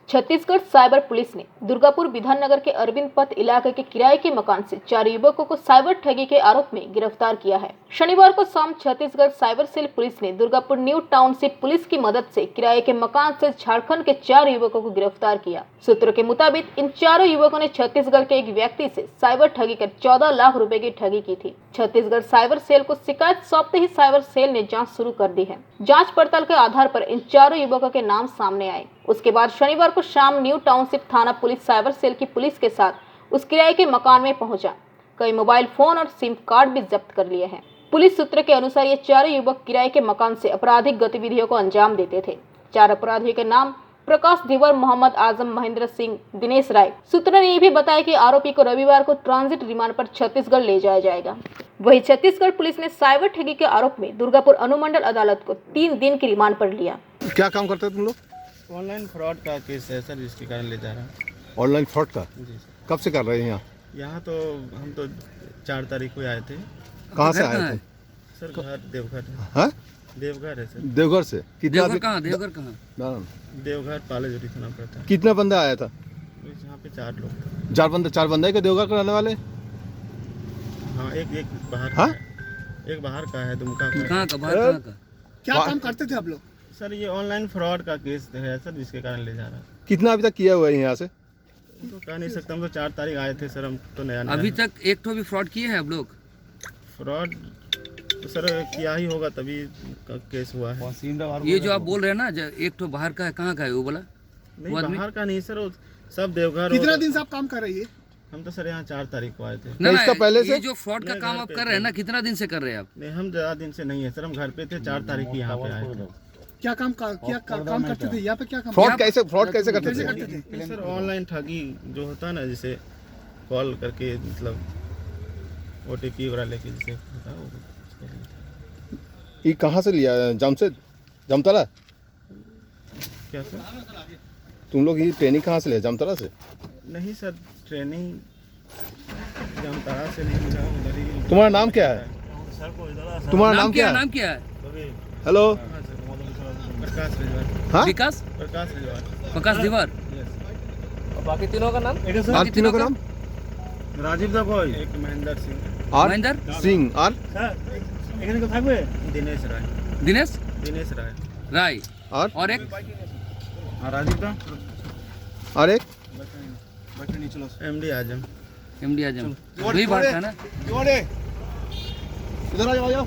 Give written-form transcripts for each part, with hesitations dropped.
Chhattisgarh cyber police ने दुर्गापुर विधाननगर के अरविंद पथ इलाके के किराए के मकान से 4 युवकों को साइबर ठगी के आरोप में गिरफ्तार किया है। शनिवार को शाम छत्तीसगढ़ साइबर सेल पुलिस ने दुर्गापुर न्यू टाउनशिप पुलिस की मदद से किराए के मकान से झारखंड के 4 युवकों को गिरफ्तार किया। सूत्रों के मुताबिक इन चारों युवकों ने छत्तीसगढ़ के एक व्यक्ति से साइबर ठगी कर 14 लाख रुपए की ठगी की थी। छत्तीसगढ़ साइबर सेल को शिकायत सौंपते ही साइबर सेल ने जाँच शुरू कर दी है। जाँच पड़ताल के आधार पर इन चारों युवकों के नाम सामने आए। उसके बाद शनिवार को शाम न्यू टाउनशिप थाना पुलिस साइबर सेल की पुलिस के साथ उस किराए के मकान में पहुंचा। कई मोबाइल फोन और सिम कार्ड भी जब्त कर लिए हैं। पुलिस सूत्र के अनुसार ये चारों युवक किराए के मकान से आपराधिक गतिविधियों को अंजाम देते थे। 4 अपराधियों के नाम प्रकाश धीवर, मोहम्मद आजम, महेंद्र सिंह, दिनेश राय। सूत्रों ने यह भी बताया कि आरोपी को रविवार को ट्रांजिट रिमांड पर छत्तीसगढ़ ले जाया जाएगा। वहीं छत्तीसगढ़ पुलिस ने साइबर ठगी के आरोप में दुर्गापुर अनुमंडल अदालत को 3 दिन की रिमांड पर लिया। क्या काम करते हैं तुम लोग? ऑनलाइन फ्रॉड का केस है सर, जिसके कारण ले जा रहा हूँ। ऑनलाइन फ्रॉड का? जी सर। कब से कर रहे हैं यहाँ तो हम तो 4 तारीख को आए थे। कहाँ से आए थे सर? घर देवघर है। हाँ? देवघर है सर। देवघर से? कितना? देवघर कहाँ? देवघर पालेजोरी थाना पड़ता है। कितना बंदा आया था? यहाँ पे 4 लोग थे। 4 बंदे है क्या देवघर के रहने वाले? हाँ, एक बाहर हाँ? का है। एक बाहर का है, दुमका का। कहाँ का? बाहर कहाँ का? क्या काम करते थे आप लोग? सर ये ऑनलाइन फ्रॉड का केस है सर, जिसके कारण ले जा रहा है। कितना अभी तक किया हुआ है यहाँ से? तो कह नहीं सकता, हम तो 4 तारीख आए थे सर। हम तो नया अभी तक एक तो भी फ्रॉड किए हैं आप लोग? फ्रॉड तो सर किया ही होगा, तभी का केस हुआ है। ये जो आप बोल रहे हैं ना, एक तो बाहर का है, कहाँ का है वो बोला? नहीं, बाहर का नहीं सर, वो सब देवघर। कितना दिन से आप काम कर रही है? हम तो सर यहाँ 4 तारीख को आए थे। ना, इसका पहले से ये जो फ्रॉड का काम आप कर रहे हैं ना, कितना दिन से कर रहे हैं आप? नहीं, हम ज़्यादा दिन से नहीं है सर, हम घर पे थे। 4 तारीख की यहाँ पे आए थे। क्या काम करते थे यहाँ पे? क्या काम? फ्रॉड कैसे करते थे? नहीं सर, ऑनलाइन ठगी जो होता है ना, जैसे कॉल करके, मतलब OTP वगैरह लेके जैसे होता है वो। ये कहाँ से लिया? जामताड़ा? क्या सर? तुम लोग ये ट्रेनिंग कहाँ से लिया? जामताड़ा से? नहीं सर, ट्रेनिंग जामताड़ा से नहीं मिला, उधर ही। तुम्हारा नाम क्या है? तुम्हारा नाम क्या है? हेलो? प्रकाश रिजवार। हाँ? विकास? प्रकाश धीवर। बाकी तीनों का नाम? और तीनों का नाम? राजीव दा बॉय, एक महेंद्र सिंह और महेंद्र सिंह और दिनेश राय। दिनेश राय और एक राजीव दा और एक MD आजम। वही बात है ना? इधर आ जाओ।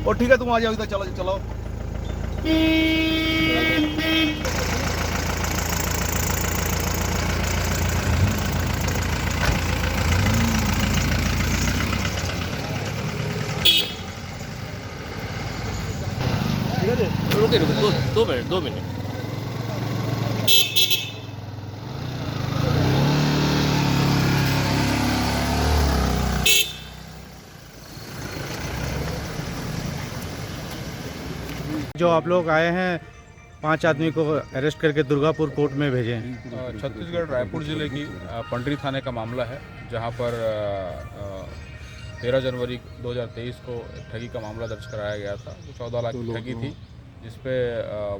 और ठीक है, तुम आ जाओ इधर। चलो। रुके 2 मिनट। जो आप लोग आए हैं, 5 आदमी को अरेस्ट करके दुर्गापुर कोर्ट में भेजे हैं। छत्तीसगढ़ रायपुर जिले की पंडरी थाने का मामला है, जहां पर 13 जनवरी 2023 को ठगी का मामला दर्ज कराया गया था। 14 लाख की ठगी थी, जिसपे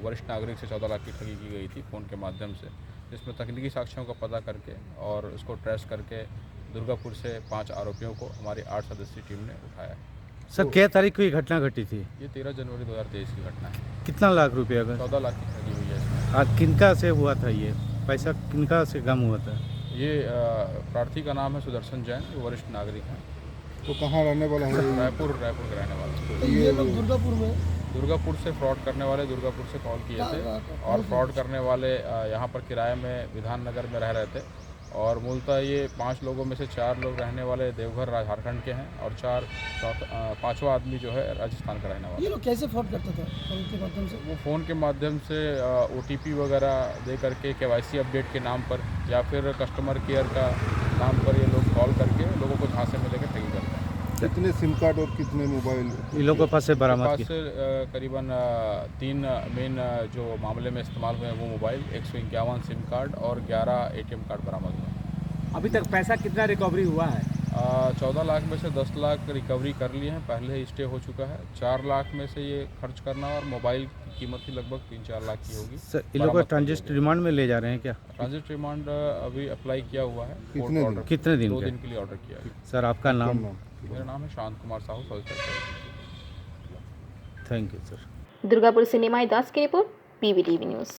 वरिष्ठ नागरिक से 14 लाख की ठगी की गई थी फ़ोन के माध्यम से, जिसमें तकनीकी साक्ष्यों का पता करके और उसको ट्रेस करके दुर्गापुर से 5 आरोपियों को हमारी 8 सदस्यीय टीम ने उठाया। सर, क्या तारीख को ये घटना घटी थी? ये 13 जनवरी 2023 की घटना है। कितना लाख रुपया का? 14 लाख की ठगी हुई है इसमें। आज किनका से हुआ था ये पैसा? किनका से गम हुआ था? ये प्रार्थी का नाम है सुदर्शन जैन, जो वरिष्ठ नागरिक हैं। तो कहाँ रहने वाला है? रायपुर के रहने वाले। तो ये लोग दुर्गापुर से फ्रॉड करने वाले दुर्गापुर से कॉल किए थे, और फ्रॉड करने वाले यहाँ पर किराए में विधाननगर में रह रहे थे। और मूलतः ये 5 लोगों में से 4 लोग रहने वाले देवघर झारखंड के हैं, और 5वां आदमी जो है राजस्थान का रहने वाला। ये लोग कैसे फ्रॉड करते थे? फ़ोन के माध्यम से? वो फ़ोन के माध्यम से OTP वगैरह दे करके KYC अपडेट के नाम पर, या फिर कस्टमर केयर का नाम पर ये लोग कॉल करके लोगों को झांसे में लेकर ठगी करते हैं। कितने सिम कार्ड और कितने मोबाइल इन लोगों के पास से बरामद पास से करीबन 3 मेन जो मामले में इस्तेमाल हुए हैं वो मोबाइल, 151 सिम कार्ड और 11 ATM कार्ड बरामद हुए। अभी तक पैसा कितना रिकवरी हुआ है? 14 लाख में से 10 लाख रिकवरी कर लिए हैं, पहले ही स्टे हो चुका है। 4 लाख में से ये खर्च करना और मोबाइल की कीमत ही लगभग 3-4 लाख की होगी। सर इन लोगों को ट्रांजिट रिमांड में ले जा रहे हैं क्या? ट्रांजिट रिमांड अभी अप्लाई किया हुआ है। कितने दिन? कितने दिन 2 का? दिन के लिए ऑर्डर किया है। सर आपका नाम? मेरा नाम है शांत Kumar Sahu, solicitor. Thank you sir. Durgapur से निमाई दास की report, PVTV news.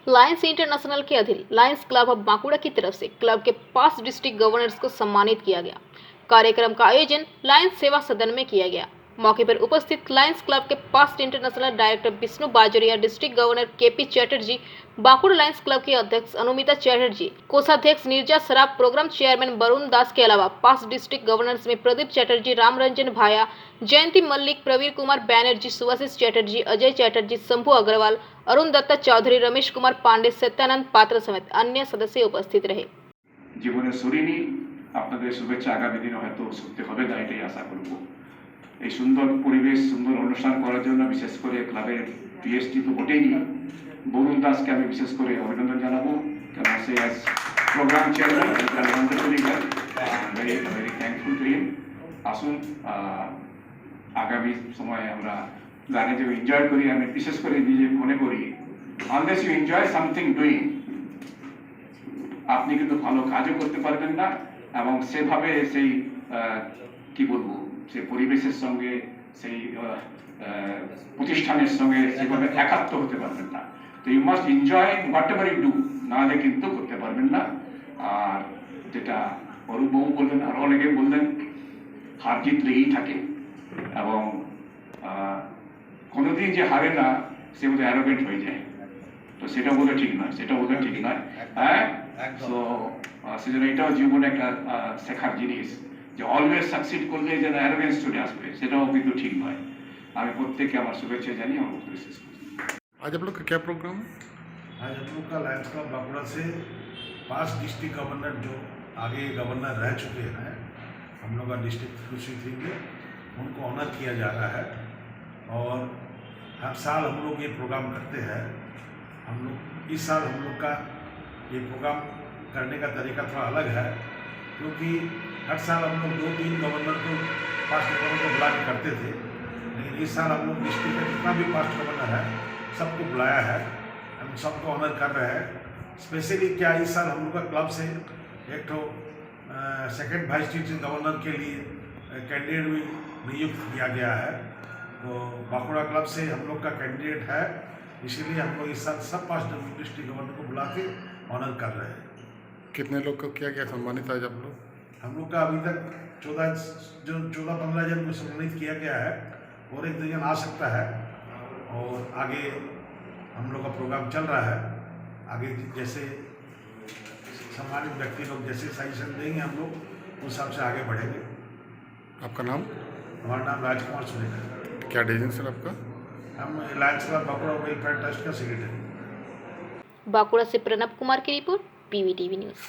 Lions international के अधीन लायंस क्लब ऑफ बांकुड़ा की तरफ से क्लब के 5 डिस्ट्रिक्ट गवर्नर्स को सम्मानित किया गया। कार्यक्रम का आयोजन लायंस सेवा सदन में किया गया। मौके पर उपस्थित लायंस क्लब के past international director Vishnu Bajoria, district governor KP Chatterjee, Bankura Lions club की अध्यक्ष अनुमिता चैटर्जी, कोषाध्यक्ष नीरजा सराफ, प्रोग्राम चेयरमैन वरुण दास के अलावा पास्ट डिस्ट्रिक्ट गवर्नर्स में प्रदीप चैटर्जी, रामरंजन भाया, जयंती मल्लिक, प्रवीर कुमार बैनर्जी, सुभाषिष चैटर्जी, अजय चैटर्जी, शंभू अग्रवाल, अरुण दत्ता चौधरी, रमेश कुमार पांडे, सत्यानंद पात्र समेत अन्य सदस्य उपस्थित रहे। জীবনে সরিনি আপনাদের শুভেচ্ছা আগামী দিনে হয়তো সত্যি হবে না, এটাই আশা করব। এই সুন্দর পরিবেশ, সুন্দর অনুষ্ঠান করার জন্য বিশেষ করে ক্লাবের পিএসটি তো বটেই, বরুণ দাসকে আমি বিশেষ করে অভিনন্দন জানাবো, কারণ সে as program chairman very very thankful to him. আসুন আগামী সময়ে আমরা গানে যে এনজয় করি, আমি বিশেষ করে নিজে মনে করি unless you enjoy something doing, আপনি কিন্তু ভালো কাজও করতে পারবেন না এবং সেভাবে সেই কি বলবো সেই পরিবেশের সঙ্গে সেই প্রতিষ্ঠানের সঙ্গে সেভাবে একাত্ম হতে পারবেন না। তো you must enjoy whatever you do, নাহলে কিন্তু করতে পারবেন না। আর যেটা অরূপবাবু বললেন, আরো অনেকে বললেন, হার জিত লেগেই থাকে এবং কোনোদিন যে হারে না সে বোধহয় অ্যারোগেন্ট হয়ে যায়, তো সেটা বোধহয় ঠিক নয়, সেটা বোধহয় ঠিক নয়। হ্যাঁ, তো সেজন্য এটাও জীবনে একটা শেখার জিনিস যে অলওয়েজ সাকসিড করলে যেন অ্যারোগেন্স চলে আসবে, সেটাও কিন্তু ঠিক নয়। আমি প্রত্যেককে আমার শুভেচ্ছা জানিয়ে আমার বক্তব্য শেষ করছি। आज आप लोग का क्या प्रोग्राम है? आज हम लोग का लायंस क्लब बांकुड़ा से 5 डिस्ट्रिक्ट गवर्नर जो आगे गवर्नर रह चुके हैं, हम लोग का डिस्ट्रिक्ट खुशी में उनको ऑनर किया जा रहा है। और हर साल हम लोग ये प्रोग्राम करते हैं। हम लोग इस साल हम लोग का ये प्रोग्राम करने का तरीका थोड़ा अलग है, क्योंकि हर साल हम लोग 2-3 गवर्नर को, पास्ट गवर्नर को बुला के करते थे, लेकिन इस साल हम लोग डिस्ट्रिक्ट का जितना भी पास्ट गवर्नर है सबको बुलाया है, हम सबको ऑनर कर रहे हैं। स्पेशली क्या इस साल हम लोग का क्लब से एक तो सेकेंड वाइस डिस्ट्रिक्ट गवर्नर के लिए कैंडिडेट भी नियुक्त किया गया है। तो बांकुड़ा क्लब से हम लोग का कैंडिडेट है, इसीलिए हम लोग इस साल सब 5 डिस्ट्रिक्ट गवर्नर को बुला के ऑनर कर रहे हैं। कितने लोग को क्या क्या सम्मानित आज आप लोग? हम लोग का अभी तक 14-15 जन को सम्मानित किया गया है और 1-2 जन आ सकता है। और आगे हम लोग का प्रोग्राम चल रहा है, आगे जैसे सम्मानित व्यक्ति लोग जैसे सजेशन देंगे हम लोग उस हिसाब से आगे बढ़ेंगे। आपका नाम? हमारा नाम राजकुमार सुरेखा। क्या डिवीजन सर आपका? हम Lions club Bankura welfare trust का सेक्रेटरी। बांकुड़ा से प्रणब कुमार की रिपोर्ट, PVTV न्यूज।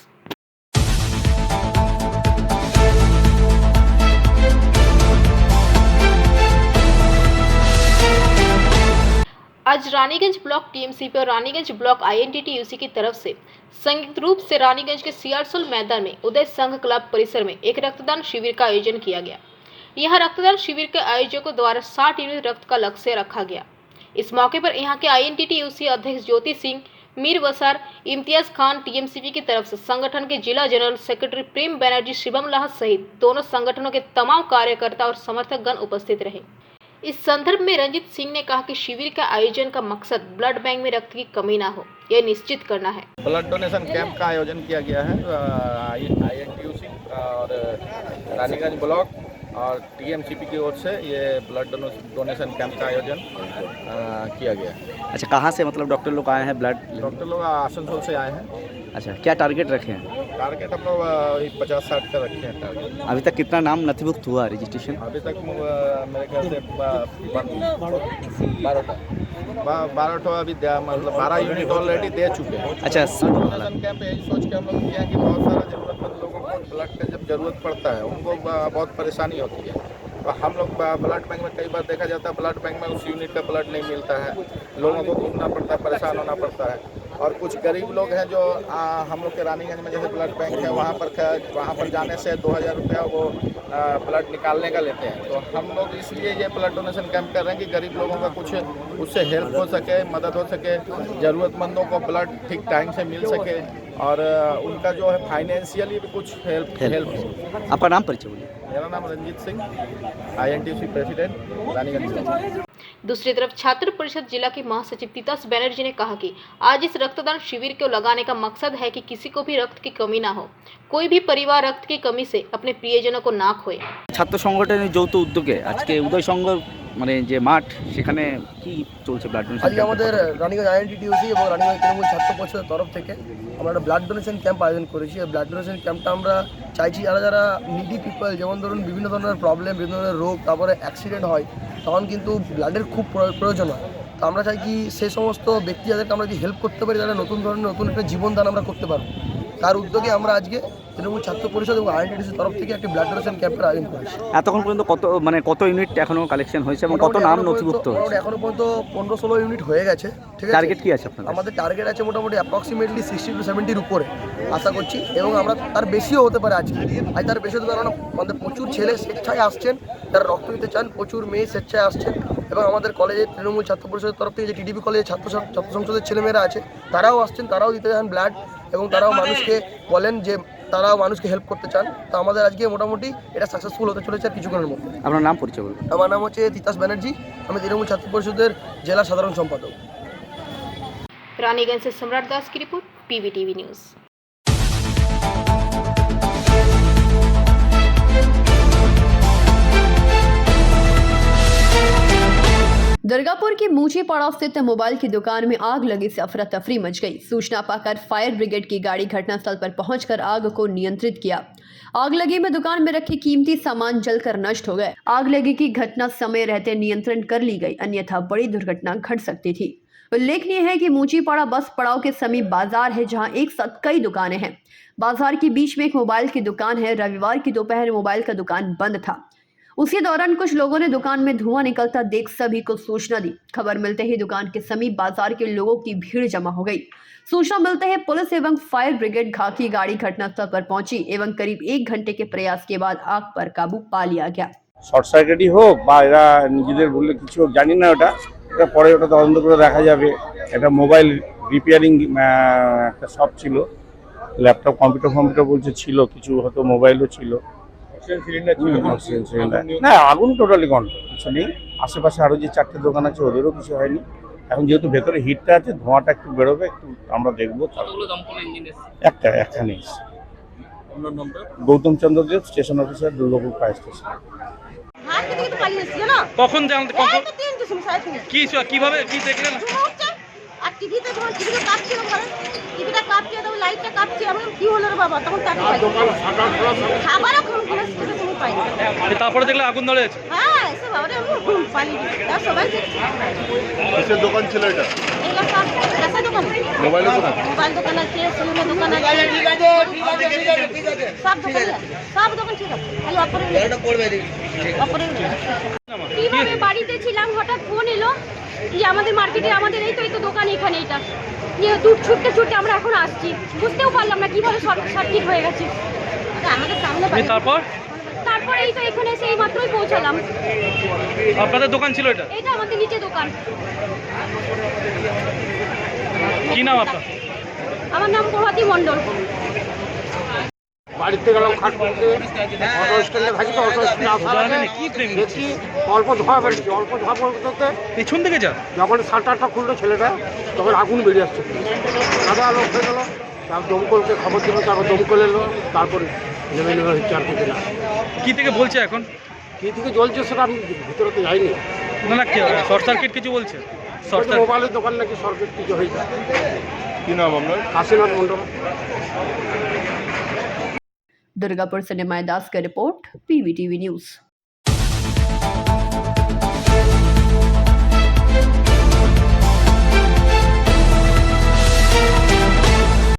आज रानीगंज ब्लॉक TMCP और रानीगंज ब्लॉक INTTUC की तरफ से संयुक्त रूप से रानीगंज के सियारसोल मैदान में उदय संघ क्लब परिसर में एक रक्तदान शिविर का आयोजन किया गया। यह रक्तदान शिविर के आयोजकों द्वारा 60 यूनिट रक्त का लक्ष्य रखा गया। इस मौके पर यहां के INTTUC अध्यक्ष ज्योति सिंह, मीर वसार, इम्तियाज खान, TMCP की तरफ से संगठन के जिला जनरल सेक्रेटरी प्रेम बैनर्जी, शिवम लाह सहित दोनों संगठनों के तमाम कार्यकर्ता और समर्थक गण उपस्थित रहे। इस संदर्भ में रंजित सिंह ने कहा कि शिविर का आयोजन का मकसद ब्लड बैंक में रक्त की कमी ना हो, यह निश्चित करना है। ब्लड डोनेशन कैंप का आयोजन किया गया है INTTUC और रानीगंज ब्लॉक और TMCP की ओर से ये ब्लड डोनेशन कैंप का आयोजन किया गया है। अच्छा, कहाँ से मतलब डॉक्टर लोग आए हैं? ब्लड डॉक्टर लोग आसनसोल से आए हैं। अच्छा, क्या टारगेट रखे हैं? टारगेट हम लोग 50-60 का रखे हैं टारगेट। अभी तक कितना नाम नथिभुक्त हुआ रजिस्ट्रेशन? अभी तक मेरे ख्याल से 12 अभी मतलब 12 यूनिट ऑलरेडी दे चुके हैं। अच्छा, डोनेशन कैंप यही सोच के हम लोग किया कि बहुत सारा जरूरतमंद लोगों को ब्लड का जब जरूरत पड़ता है उनको बहुत परेशानी होती है, तो हम लोग ब्लड बैंक में कई बार देखा जाता है ब्लड बैंक में उस यूनिट का ब्लड नहीं मिलता है, लोगों को घूमना पड़ता है, परेशान होना पड़ता है। और कुछ गरीब लोग हैं जो हम लोग के रानीगंज में जैसे ब्लड बैंक है, वहाँ पर जाने से 2000 रुपया वो ब्लड निकालने का लेते हैं। तो हम लोग इसलिए ये ब्लड डोनेशन कैंप कर रहे हैं कि गरीब लोगों का कुछ उससे हेल्प हो सके, मदद हो सके, ज़रूरतमंदों को ब्लड ठीक टाइम से मिल सके और उनका जो है फाइनेंशियली भी कुछ हेल्प हो। आपका नाम परिचय बोलिए। मेरा नाम रंजीत सिंह, INTUC प्रेसिडेंट रानीगंज। दूसरी तरफ छात्र परिषद जिला के महासचिव तीतास बैनर्जी ने कहा कि आज इस रक्तदान शिविर को लगाने का मकसद है कि किसी को भी रक्त की कमी ना हो, कोई भी परिवार रक्त की कमी से अपने प्रियजनों को ना खोए। ছাত্র সংগঠনের যৌথ উদ্যোগে আজকে উদয় সংঘ মানে যে মাঠ সেখানে কি চলছে ব্লাড ডোনেশন? আজকে আমাদের রানীগঞ্জ INTUC এবং রানীগঞ্জ তৃণমূল ছাত্র পরিষদের তরফ থেকে আমরা একটা ব্লাড ডোনেশন ক্যাম্প আয়োজন করেছি। এই ব্লাড ডোনেশন ক্যাম্পটা আমরা চাইছি যারা নিডি পিপল, যেমন ধরুন বিভিন্ন ধরনের প্রবলেম, বিভিন্ন ধরনের রোগ, তারপরে অ্যাক্সিডেন্ট হয়, তখন কিন্তু ব্লাডের খুব প্রয়োজন হয়। তো আমরা চাই কি সেই সমস্ত ব্যক্তি যাদেরকে আমরা যদি হেল্প করতে পারি, তারা নতুন একটা জীবনদান আমরা করতে পারবো। তার উদ্যোগে আমরা আজকে তৃণমূল ছাত্র পরিষদ এবং INTUC তরফ থেকে একটি ব্লাড ডোনেশন ক্যাম্পের আয়োজন করেছি। এতক্ষণ পর্যন্ত কত ইউনিট এখনো কালেকশন হয়েছে এবং কত নাম নথিভুক্ত হয়েছে? এখনো পর্যন্ত 15-16 ইউনিট হয়ে গেছে। ঠিক আছে, টার্গেট কি আছে আপনাদের? আমাদের টার্গেট আছে মোটামুটি অ্যাপ্রক্সিমেটলি 60 to 70-র উপরে আশা করছি, এবং আমরা তার বেশিও হতে পারে। আজ তার বেশি হতে পারে, কারণ আমাদের প্রচুর ছেলে স্বেচ্ছায় আসছেন যারা রক্ত দিতে চান, প্রচুর মেয়ে স্বেচ্ছায় আসছেন, এবং আমাদের কলেজের তৃণমূল ছাত্র পরিষদের তরফ থেকে যে TDP কলেজের ছাত্র সংসদের ছেলেমেয়েরা আছে তারাও আসছেন, তারাও দিতে চান ব্লাড, এবং তারাও মানুষকে বলেন যে তারাও মানুষকে হেল্প করতে চান। তো আমাদের আজকে মোটামুটি এটা সাকসেসফুল হতে চলেছে আর কিছুক্ষণের মধ্যে। আপনার নাম পরিচয় বলুন। আমার নাম হচ্ছে তিতাস ব্যানার্জি, আমি তৃণমূল ছাত্র পরিষদের জেলা সাধারণ সম্পাদক। रानीगंज से सम्राट दास की रिपोर्ट, PVTV न्यूज। दुर्गापुर की मूछीपाड़ा स्थित मोबाइल की दुकान में आग लगी से अफरा तफरी मच गई। सूचना पाकर फायर ब्रिगेड की गाड़ी घटनास्थल पर पहुंचकर आग को नियंत्रित किया। आग लगी में दुकान में रखे कीमती सामान जलकर नष्ट हो गए। आग लगी की घटना समय रहते नियंत्रण कर ली गई, अन्यथा बड़ी दुर्घटना घट सकती थी। उल्लेखनीय है कि मूछीपाड़ा बस पड़ाव के समीप बाजार है, जहां एक साथ कई दुकानें हैं। बाजार के बीच में एक मोबाइल की दुकान है। रविवार की दोपहर मोबाइल का दुकान बंद था। उसी दौरान कुछ लोगों ने दुकान में धुआं निकलता देख सभी को सूचना दी। खबर मिलते ही दुकान के समीप बाजार के लोगों की भीड़ जमा हो गई। सूचना मिलते ही पुलिस एवं फायर ब्रिगेड घाकी गाड़ी घटनास्थल पर पहुंची एवं करीब 1 घंटे के प्रयास के बाद आग पर काबू पा लिया गया। শর্ট সার্কিটই হোক বা এরা নিজেদের বললে কিছু হোক জানি না, এটা পরে ওটা তদন্ত করে দেখা যাবে। একটা মোবাইল রিপেয়ারিং একটা শপ ছিল, ল্যাপটপ কম্পিউটার বলছে ছিল, কিছু হয়তো মোবাইলও ছিল। না, আগুন টোটালি কন্ট্রোল, কিছু নেই। আশেপাশে আরও যে 4টে দোকান আছে ওদেরও কিছু হয়নি। এখন যেহেতু ভেতরে হিটটা আছে, ধোঁয়াটা একটু বেরোবে, একটু আমরা দেখবো। একখানে Gautam Chandra Deb, station officer, Durgapur fire station. কখন কিভাবে কি দেখলেন? আর টিভিতে যখন টিভিটা কাটছিল, টিভিটা কাটছে, তখন লাইটটা কাটছে, আমি কি হলো রে বাবা, তখন তাকে খাবারও পাই। তারপরে দেখলে আগুন ধরে আছে। হ্যাঁ, এসে বাবা রে পানি সবাই কিসের দোকান ছিল এটা? এগুলো সব কাঁচা দোকান, মোবাইল দোকান আছে, সিমের দোকান আছে, সব দোকান আছে, সব দোকান ঠিক আছে, খালি অপরে কিভাবে বাড়িতে ছিলাম, হঠাৎ ফোন এলো যে আমাদের মার্কেটে আমাদের এই তো দোকান এখানে, এটা নিয়ে দূর ছুটতে আমরা এখন আসছি, বুঝতেও পারলাম না কিভাবে সার্কিট হয়ে গেছে আমাদের সামনে। তারপরে এই তো এখানে এসে এই মাত্রই পৌঁছালাম। আপনাদের দোকান ছিল এটা? এটা আমাদের নিচে দোকান। কি নাম আপনার? আমার নাম প্রভাতী মণ্ডল। বাড়িতে গেলাম খাট করতে, অটো স্ট্যান্ডে ভাজি তো অটো স্ট্যান্ডে দেখি অল্প ধোঁয়া বেরিয়েছে। অল্প ধোঁয়া পড়তে পিছন থেকে যখন 7-8টা খুললো ছেলেটা, তখন আগুন বেরিয়ে আসছে। সাদা আলো হয়ে গেলো, তারপর দমকলকে খবর দিল, তারপর দমকল এলো, তারপরে নেমে হচ্ছে আর কিছু না। কি থেকে বলছে এখন? কি থেকে জ্বলছে সেটা আমি ভিতরে তো যাইনি। না শর্ট সার্কিট কিছু বলছে? মোবাইলের দোকান নাকি সার্কিট কিছু হয়েছে। কি নাম আপনার? কাশীনাথ মণ্ডল। दुर्गापुर से निमाय दास का report, PVTV news.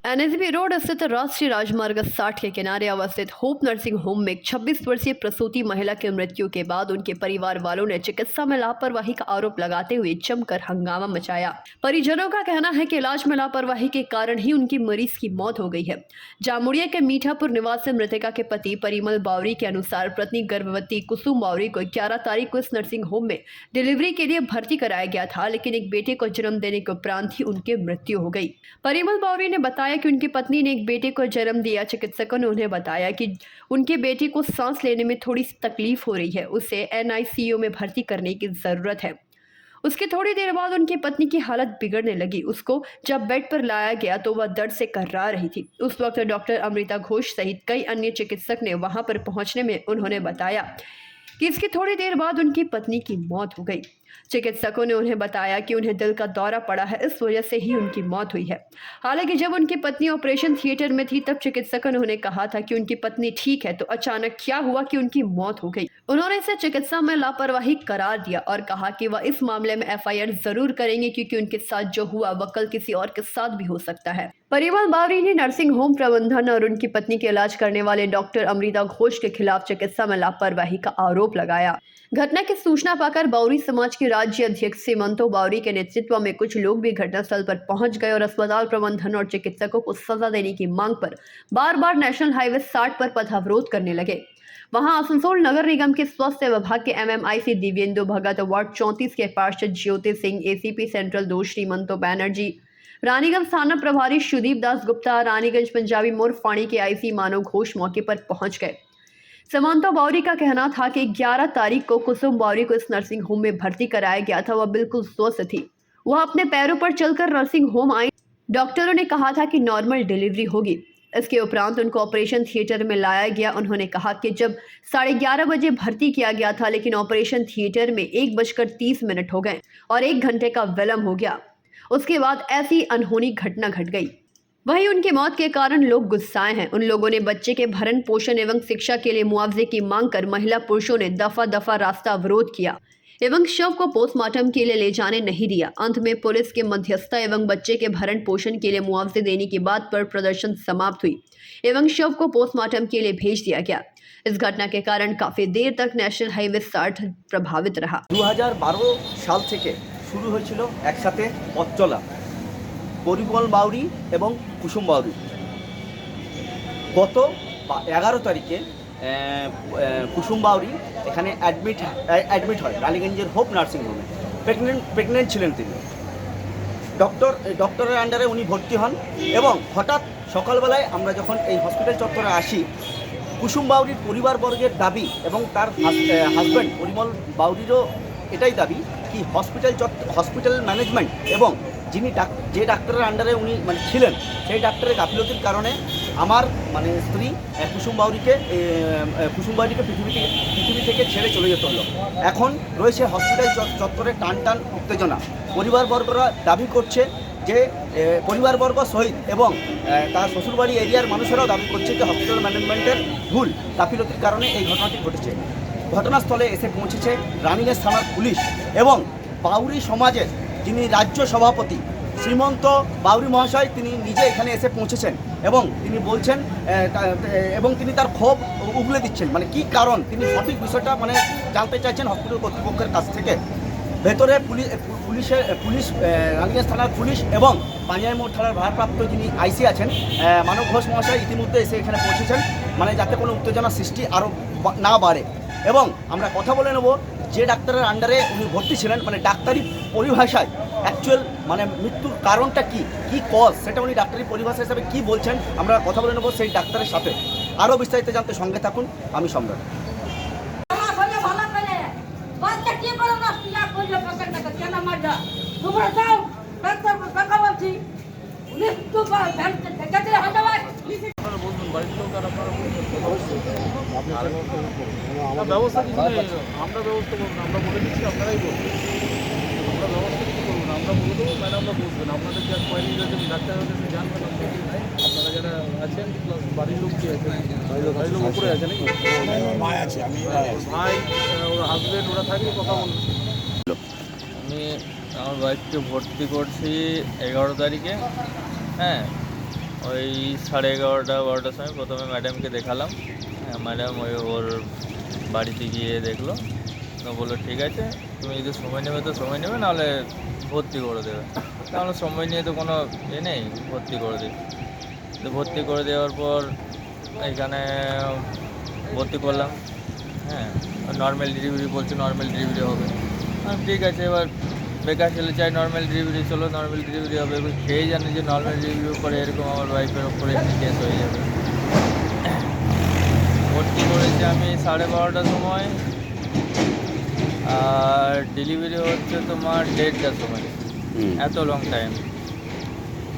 NSB road स्थित राष्ट्रीय राजमार्ग 60 के किनारे अवस्थित होप नर्सिंग होम में 26 वर्षीय प्रसूति महिला की मृत्यु के बाद उनके परिवार वालों ने चिकित्सा में लापरवाही का आरोप लगाते हुए जमकर हंगामा मचाया। परिजनों का कहना है कि इलाज में लापरवाही के कारण ही उनकी मरीज की मौत हो गई है। जामुड़िया के मीठापुर निवासी मृतका के पति परिमल बावरी के अनुसार पत्नी गर्भवती कुसुम बावरी को 11 तारीख को इस नर्सिंग होम में डिलीवरी के लिए भर्ती कराया गया था, लेकिन एक बेटे को जन्म देने के उपरांत ही उनकी मृत्यु हो गई। परिमल बावरी ने बताया कि उनकी पत्नी ने एक बेटे को जन्म दिया। चिकित्सकों ने उन्हें बताया कि उनके बेटे को सांस लेने में थोड़ी सी तकलीफ हो रही है, उसे NICU में भर्ती करने की जरूरत है। उसके थोड़ी देर बाद उनकी पत्नी की हालत बिगड़ने लगी। उसको जब बेड पर लाया गया तो वह दर्द से कर्रा रही थी। उस वक्त डॉक्टर अमृता घोष सहित कई अन्य चिकित्सक ने वहां पर पहुंचने में उन्होंने बताया कि इसकी थोड़ी देर बाद उनकी पत्नी की मौत हो गई। चिकित्सकों ने उन्हें बताया कि उन्हें दिल का दौरा पड़ा है, इस वजह से ही उनकी मौत हुई है। हालांकि जब उनकी पत्नी ऑपरेशन थिएटर में थी तब चिकित्सकों ने उन्हें कहा था कि उनकी पत्नी ठीक है, तो अचानक क्या हुआ कि उनकी मौत हो गई। उन्होंने इसे चिकित्सा में लापरवाही करार दिया और कहा कि वह इस मामले में FIR जरूर करेंगे, क्योंकि उनके साथ जो हुआ वह कल किसी और के साथ भी हो सकता है। परिमल बावरी ने नर्सिंग होम प्रबंधन और उनकी पत्नी के इलाज करने वाले डॉक्टर अमृता घोष के खिलाफ चिकित्सा में लापरवाही का आरोप लगाया। घटना की सूचना पाकर बावरी समाज के राज्य अध्यक्ष सीमंतो बावरी के नेतृत्व में कुछ लोग भी घटनास्थल पर पहुंच गए और अस्पताल प्रबंधन और चिकित्सकों को सजा देने की मांग पर बार बार नेशनल हाईवे 60 पर पथावरोध करने लगे। वहां आसनसोल नगर निगम के स्वास्थ्य विभाग के MMIC दिव्येंदु भगत, वार्ड 34 के पार्षद ज्योति सिंह, ACP सेंट्रल 2 श्रीमंतो बैनर्जी, रानीगंज थाना प्रभारी सुदीप दास गुप्ता, रानीगंज पंजाबी मोड़ फाणी के IC मानव घोष मौके पर पहुंच गए। सीमंतो बावरी का कहना था कि 11 तारीख को कुसुम बावरी को इस नर्सिंग होम में भर्ती कराया गया था। वह बिल्कुल स्वस्थ थी, वह अपने पैरों पर चलकर नर्सिंग होम आई। डॉक्टरों ने कहा था कि नॉर्मल डिलीवरी होगी। इसके उपरांत उनको ऑपरेशन थिएटर में लाया गया। उन्होंने कहा कि जब 11:30 बजे भर्ती किया गया था, लेकिन ऑपरेशन थिएटर में 1:30 हो गए और 1 घंटे का विलम्ब हो गया। उसके बाद ऐसी अनहोनी घटना घट गई। वहीं उनकी मौत के कारण लोग गुस्साए हैं। उन लोगों ने बच्चे के भरण पोषण एवं शिक्षा के लिए मुआवजे की मांग कर महिला पुरुषों ने दफा रास्ता अवरोध किया एवं शव को पोस्टमार्टम के लिए ले जाने नहीं दिया। अंत में पुलिस के मध्यस्थता एवं बच्चे के भरण पोषण के लिए मुआवजे देने की बात पर प्रदर्शन समाप्त हुई एवं शव को पोस्टमार्टम के लिए भेज दिया गया। इस घटना के कारण काफी देर तक नेशनल हाईवे 60 प्रभावित रहा। 2012 साल থেকে শুরু হয়েছিল একসাথে পথ চলা পরিমল বাউরি এবং কুসুম বাউরি। গত 11 তারিখে কুসুম বাউরি এখানে অ্যাডমিট হয় রানীগঞ্জের হোপ নার্সিং হোমে। প্রেগনেন্ট ছিলেন তিনি। ডক্টরের আন্ডারে উনি ভর্তি হন এবং হঠাৎ সকালবেলায় আমরা যখন এই হসপিটাল চত্বরে আসি, কুসুম বাউরির পরিবারবর্গের দাবি এবং তার হাজব্যান্ড পরিমল বাউরিরও এটাই দাবি কি হসপিটাল ম্যানেজমেন্ট এবং যে ডাক্তারের আন্ডারে উনি ছিলেন সেই ডাক্তারের গাফিলতির কারণে আমার স্ত্রী কুসুম বাউরিকে পৃথিবী থেকে ছেড়ে চলে যেতে হলো। এখন রয়েছে হসপিটাল চত্বরে টান উত্তেজনা। পরিবারবর্গরা দাবি করছে যে পরিবারবর্গ সহিত এবং তার শ্বশুরবাড়ি এরিয়ার মানুষেরাও দাবি করছে যে হসপিটাল ম্যানেজমেন্টের ভুল গাফিলতির কারণে এই ঘটনাটি ঘটেছে। ঘটনাস্থলে এসে পৌঁছেছে রানীগঞ্জ থানার পুলিশ এবং বাউরি সমাজের যিনি রাজ্য সভাপতি শ্রীমন্ত বাউরি মহাশয়, তিনি নিজে এখানে এসে পৌঁছেছেন এবং তিনি বলছেন এবং তিনি তার ক্ষোভ উগলে দিচ্ছেন। কি কারণ তিনি সঠিক বিষয়টা জানতে চাইছেন হসপিটাল কর্তৃপক্ষের কাছ থেকে। ভেতরে পুলিশ রানীগঞ্জ থানার পুলিশ এবং পাঞ্জাবি থানার ভারপ্রাপ্ত যিনি IC আছেন মানব ঘোষ মহাশয় ইতিমধ্যে এসে এখানে পৌঁছেছেন, যাতে কোনো উত্তেজনা সৃষ্টি আরও না বাড়ে। এবং আমরা কথা বলে নেব যে ডাক্তারের আন্ডারে উনি ভর্তি ছিলেন, ডাক্তারি পরিভাষায় অ্যাকচুয়াল মৃত্যুর কারণটা কি কজ, সেটা উনি ডাক্তারি পরিভাষা হিসাবে কি বলছেন আমরা কথা বলে নেব সেই ডাক্তারের সাথে। আরও বিস্তারিত জানতে সঙ্গে থাকুন, আমি সম্রাট। ব্যবস্থা কিছু নেই, আমরা ব্যবস্থা করবো না, আমরা বলে দিচ্ছি আপনারাই বলবেন। আমরা ব্যবস্থা কিছু করবো না, আমরা বলে দেবো, ম্যাডামরা বুঝবেন। আপনাদের যা কোয়ারি রয়েছে ডাক্তারের কাছে জানবেন, আপনারা যারা আছেন প্লাস বাড়ির লোক কি আছে, বাড়ির লোক উপরে আছে নাকি ভাই ওর হাজব্যান্ড ওরা থাকলে কথা বলুন। আমি আমার ওয়াইফকে ভর্তি করছি 11 তারিখে। হ্যাঁ, ওই 11:30-12টার সময় প্রথমে ম্যাডামকে দেখালাম। ম্যাডাম ওর বাড়িতে গিয়ে দেখলো, তো বললো ঠিক আছে তুমি যদি সময় নেবে তো সময় নেবে, নাহলে ভর্তি করে দেবে। তাহলে সময় নিয়ে তো কোনো নেই, ভর্তি করে দিই। তো ভর্তি করে দেওয়ার পর এখানে ভর্তি করলাম। হ্যাঁ, নর্মাল ডেলিভারি বলছে, নর্মাল ডেলিভারি হবে। ঠিক আছে, এবার বেকার ছেলে চাই নর্মাল ডেলিভারি, চলো নর্মাল ডেলিভারি হবে। এবার খেয়ে জানে যে নর্মাল ডেলিভারির পরে এরকম আমার ওয়াইফের ওপরে এমনি কেস হয়ে যাবে। ভর্তি করেছি আমি 12:30টার সময়, আর ডেলিভারি হচ্ছে তোমার 1:30টার সময়। এত লং টাইম।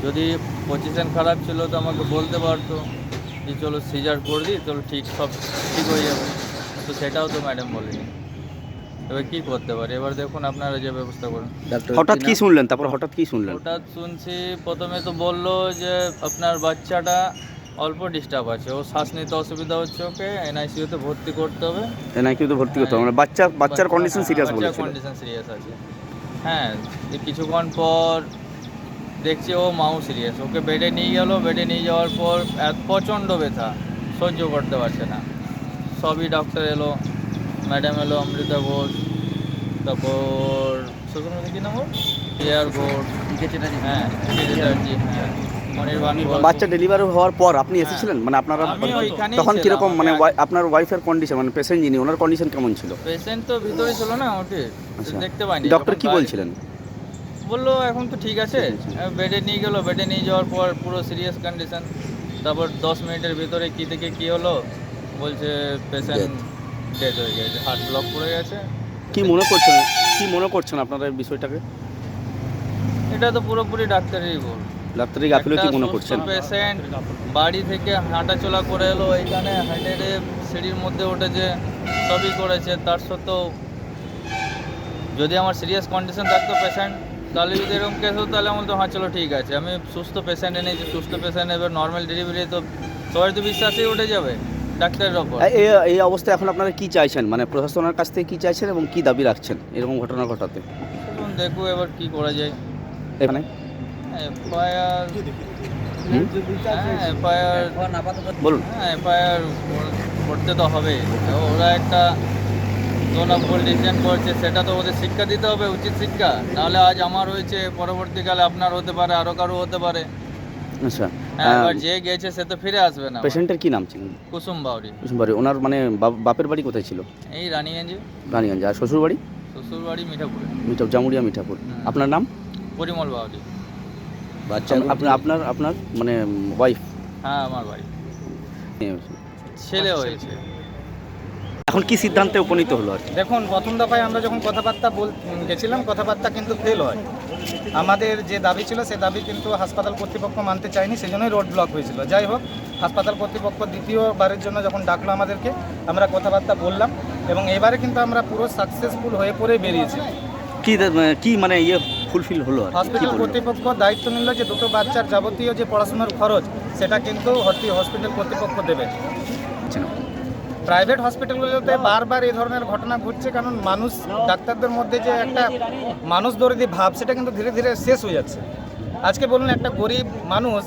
যদি পজিশন খারাপ ছিল তো আমাকে বলতে পারতো যে চলো সিজার করে দিই, চলো সব ঠিক হয়ে যাবে, তো সেটাও তো ম্যাডাম বলেনি। এবার কী করতে পারি, এবার দেখুন আপনারা যে ব্যবস্থা করুন। হঠাৎ কি শুনলেন? তারপর হঠাৎ কি শুনলেন? হঠাৎ শুনছি প্রথমে তো বললো যে আপনার বাচ্চাটা অল্প ডিস্টার্ব আছে, ও শ্বাস নিতে অসুবিধা হচ্ছে, ওকে এনআইসিইউতে ভর্তি করতে হবে। এনআইসিইউতে ভর্তি করতে হবে, মানে বাচ্চার কন্ডিশন সিরিয়াস বলেছিল। বাচ্চার কন্ডিশন সিরিয়াস আছে। হ্যাঁ, কিছুক্ষণ পর দেখছি ও মাও সিরিয়াস, ওকে বেডে নিয়ে গেল। বেডে নিয়ে যাওয়ার পর প্রচণ্ড ব্যথা, সহ্য করতে পারছে না। সবই ডক্টর এলো, ম্যাডাম এলো, অমৃতা ঘোষ, তারপর শ্বশুরমশাই কী নাম ওর, এয়ার ঘোষ, হ্যাঁ, চ্যাটার্জি, হ্যাঁ, অনির্বাণ। বাচ্চা ডেলিভারি হওয়ার পর আপনি এসেছিলেন? মানে আপনারা তখন কীরকম, মানে আপনার ওয়াইফের কন্ডিশন, মানে পেশেন্ট যিনি, ওনার কন্ডিশন কেমন ছিল? পেশেন্ট তো ভিতরে ছিল না, ওকে দেখতে পাইনি। ডক্টর কি বলছিলেন? বললো এখন তো ঠিক আছে। বেডে নিয়ে গেলো, বেডে নিয়ে যাওয়ার পর পুরো সিরিয়াস কন্ডিশন। তারপর 10 মিনিটের ভিতরে কী থেকে কী হলো, বলছে পেশেন্ট ডেথ হয়ে গেছে, হার্ট ব্লক পড়ে গেছে। কি মনে করছেন আপনারা এই বিষয়টাকে? এটা তো পুরোপুরি ডাক্তারেরই ভুল। ডাক্তারি গাফিলতি মনে করছেন? পেশেন্ট বাড়ি থেকে হাঁটাচলা করে এলো, এখানে হেঁটে সিঁড়ির মধ্যে উঠেছে, সবই করেছে। তার সত্ত্বেও যদি আমার সিরিয়াস কন্ডিশন থাকতো পেশেন্ট, তাহলে যদি এরকম কেস হতো তাহলে আমার তো হ্যাঁ চলো ঠিক আছে, আমি সুস্থ পেশেন্ট এনেছি, সুস্থ পেশেন্ট এবার নর্মাল ডেলিভারি, তো সবাই তো বিশ্বাসেই উঠে যাবে ডাক্তারের ওপর। এই অবস্থায় এখন আপনারা কি চাইছেন, মানে প্রশাসনের কাছ থেকে কি চাইছেন এবং কি দাবি রাখছেন এরকম ঘটনা ঘটাতে? দেখো এবার কি করা যায়। এখানে এফআইআর বলুন। হ্যাঁ, এফআইআর করতে তো হবে। ওরা একটা ভুল ডিসিশন করছে, সেটা তো ওদের শিক্ষা দিতে হবে, উচিত শিক্ষা। নাহলে আজ আমার হয়েছে, পরবর্তীকালে আপনার হতে পারে, আরও কারো হতে পারে। আচ্ছা, হ্যাঁ, এবার যে গেছে সে তো ফিরে আসবে না। পেশেন্টের কি নাম ছিল? কুসুম বাউরি। কুসুম বাউরি। ওনার মানে বাপের বাড়ি কোথায় ছিল? এই রানীগঞ্জে। রানীগঞ্জ। আর শ্বশুর বাড়ি? শ্বশুর বাড়ি মিঠাপুরে। জামুরিয়া মিঠাপুর। আপনার নাম? পরিমল বাউরি। বাচ্চা আপনার মানে ওয়াইফ? হ্যাঁ, আমার বাড়ি, ছেলে হয়েছে। এখন কি সিদ্ধান্তে উপনীত হলো? আর দেখুন, প্রথম দফায় আমরা যখন কথাবার্তা গেছিলাম, কথাবার্তা কিন্তু ফেল হয়। আমাদের যে দাবি ছিল সে দাবি কিন্তু হাসপাতাল কর্তৃপক্ষ মানতে চায়নি, সেই জন্যই রোড ব্লক হয়েছিল। যাই হোক, হাসপাতাল কর্তৃপক্ষ দ্বিতীয়বারের জন্য যখন ডাকলো আমাদেরকে, আমরা কথাবার্তা বললাম এবং এবারে কিন্তু আমরা পুরো সাকসেসফুল হয়ে পড়ে বেরিয়েছি। কি মানে ফুলফিল হলো? হসপিটাল কর্তৃপক্ষ দায়িত্ব নিল যে দুটো বাচ্চার যাবতীয় যে পড়াশোনার খরচ সেটা কিন্তু হসপিটাল কর্তৃপক্ষ দেবে। প্রাইভেট হসপিটালগুলোতে বারবার এই ধরনের ঘটনা ঘটছে, কারণ মানুষ, ডাক্তারদের মধ্যে যে একটা মানুষ দরদি ভাব, সেটা কিন্তু ধীরে ধীরে শেষ হয়ে যাচ্ছে। আজকে বলুন, একটা গরিব মানুষ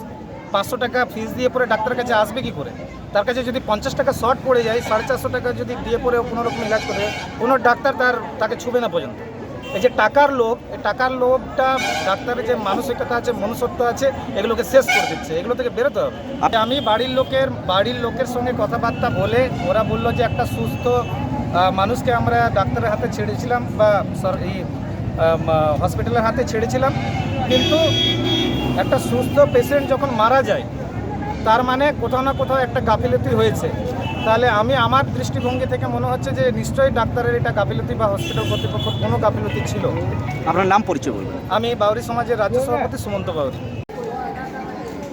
500 টাকা ফিস দিয়ে পরে ডাক্তারের কাছে আসবে কি করে? তার কাছে যদি 50 টাকা শর্ট পড়ে যায়, 450 টাকা যদি দিয়ে পরে কোনোরকম ইলাজ করে, কোনো ডাক্তার তাকে ছুবে না পর্যন্ত। এই যে টাকার লোভ, এই টাকার লোভটা ডাক্তারের যে মানসিকতা আছে, মনুষ্যত্ব আছে, এগুলোকে শেষ করে দিচ্ছে। এগুলো থেকে বেরোতে হবে। আমি বাড়ির লোকের সঙ্গে কথাবার্তা বলে, ওরা বললো যে একটা সুস্থ মানুষকে আমরা ডাক্তারের হাতে ছেড়েছিলাম বা এই হসপিটালের হাতে ছেড়েছিলাম, কিন্তু একটা সুস্থ পেশেন্ট যখন মারা যায়, তার মানে কোথাও না কোথাও একটা গাফিলতি হয়েছে। তাহলে আমার দৃষ্টিভঙ্গি থেকে মনে হচ্ছে যে নিশ্চয়ই ডাক্তারের এটা গাফিলতি বা হসপিটাল কর্তৃপক্ষ কোনো গাফিলতি ছিল। আপনার নাম পরিচয় বলুন। আমি বাউরি সমাজের রাজ্য সভাপতি সুমন্ত বাউরি।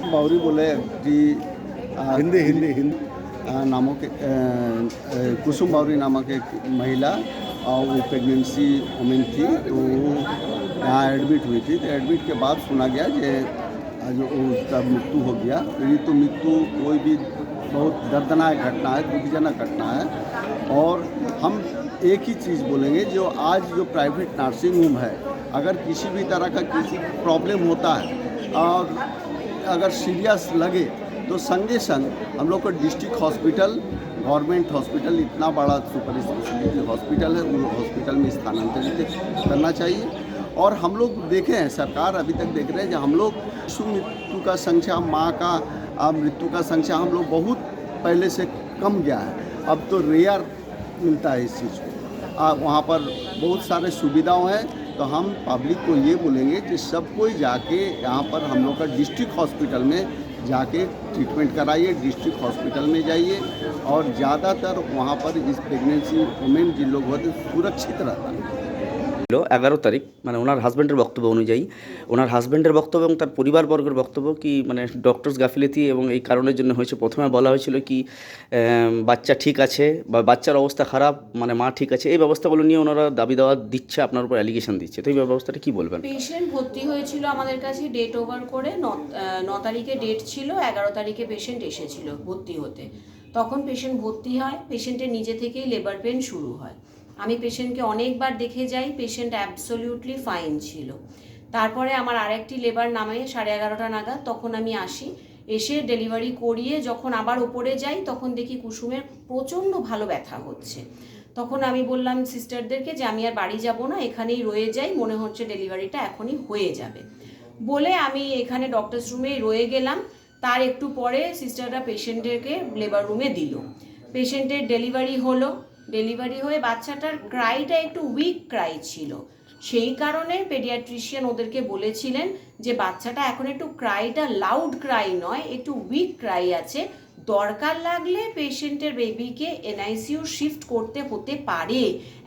बावरी बोले कि हिंदी नामों के कुसुम बावरी नामक एक महिला और वो प्रेगनेंसी वुमेन थी, तो वो यहाँ एडमिट हुई थी। तो एडमिट के बाद सुना गया कि आज उसका मृत्यु हो गया। ये तो मृत्यु कोई भी बहुत दर्दनाक घटना है, दुखजनक घटना है। और हम एक ही चीज़ बोलेंगे, जो आज जो प्राइवेट नर्सिंग होम है, अगर किसी भी तरह का किसी प्रॉब्लम होता है और अगर सीरियस लगे तो संगे संग हम लोग को डिस्ट्रिक्ट हॉस्पिटल, गवर्नमेंट हॉस्पिटल, इतना बड़ा सुपर स्पेशलिटी हॉस्पिटल है, वो हॉस्पिटल में स्थानांतरित करना चाहिए। और हम लोग देखे हैं, सरकार अभी तक देख रहे हैं, जो हम लोग शिशु मृत्यु का संख्या, माँ का मृत्यु का संख्या हम लोग बहुत पहले से कम गया है। अब तो रेयर मिलता है इस चीज़ को। वहाँ पर बहुत सारे सुविधाएं हैं, तो हम पब्लिक को ये बोलेंगे कि सब कोई जाके यहाँ पर हम लोग का डिस्ट्रिक्ट हॉस्पिटल में जाके ट्रीटमेंट कराइए, डिस्ट्रिक्ट हॉस्पिटल में जाइए, और ज़्यादातर वहाँ पर इस प्रेगनेंसी वुमेन जिन लोग होते सुरक्षित रहता है। 11 তারিখ মানে ওনার হাজব্যান্ডের বক্তব্য অনুযায়ী, ওনার হাজব্যান্ডের বক্তব্য এবং তার পরিবারবর্গের বক্তব্য কি মানে ডক্টরস গাফিলতি এবং এই কারণের জন্য হয়েছে। প্রথমে বলা হয়েছিল কি বাচ্চা ঠিক আছে বা বাচ্চার অবস্থা খারাপ, মানে মা ঠিক আছে, এই ব্যবস্থাগুলো নিয়ে ওনারা দাবি দাওয়া দিচ্ছে, আপনার উপর অ্যালিগেশন দিচ্ছে। তো এই ব্যবস্থাটা কী বলবেন? পেশেন্ট ভর্তি হয়েছিল আমাদের কাছে ডেট ওভার করে 9 তারিখে ডেট ছিল, 11 তারিখে পেশেন্ট এসেছিল ভর্তি হতে। তখন পেশেন্ট ভর্তি হয়, পেশেন্টের নিজে থেকেই লেবার পেন শুরু হয়। আমি পেশেন্টকে অনেকবার দেখে যাই, পেশেন্ট অ্যাবসলিউটলি ফাইন ছিল। তারপরে আমার আরেকটি লেবার নামে 11:30টা নাগাদ, তখন আমি আসি, এসে ডেলিভারি করিয়ে যখন আবার ওপরে যাই তখন দেখি কুসুমের প্রচণ্ড ভালো ব্যথা হচ্ছে। তখন আমি বললাম সিস্টারদেরকে যে আমি আর বাড়ি যাব না, এখানেই রয়ে যাই, মনে হচ্ছে ডেলিভারিটা এখনই হয়ে যাবে বলে আমি এখানে ডক্টরস রুমেই রয়ে গেলাম। তার একটু পরে সিস্টাররা পেশেন্টদেরকে লেবার রুমে দিল। পেশেন্টের ডেলিভারি হলো। ডেলিভারি হয়ে বাচ্চাটার ক্রাইটা একটু উইক ক্রাই ছিল, সেই কারণে পেডিয়াট্রিশিয়ান ওদেরকে বলেছিলেন যে বাচ্চাটা এখন একটু ক্রাইটা লাউড ক্রাই নয়, একটু উইক ক্রাই আছে, দরকার লাগলে পেশেন্টের বেবিকে এনআইসিইউ শিফট করতে হতে পারে,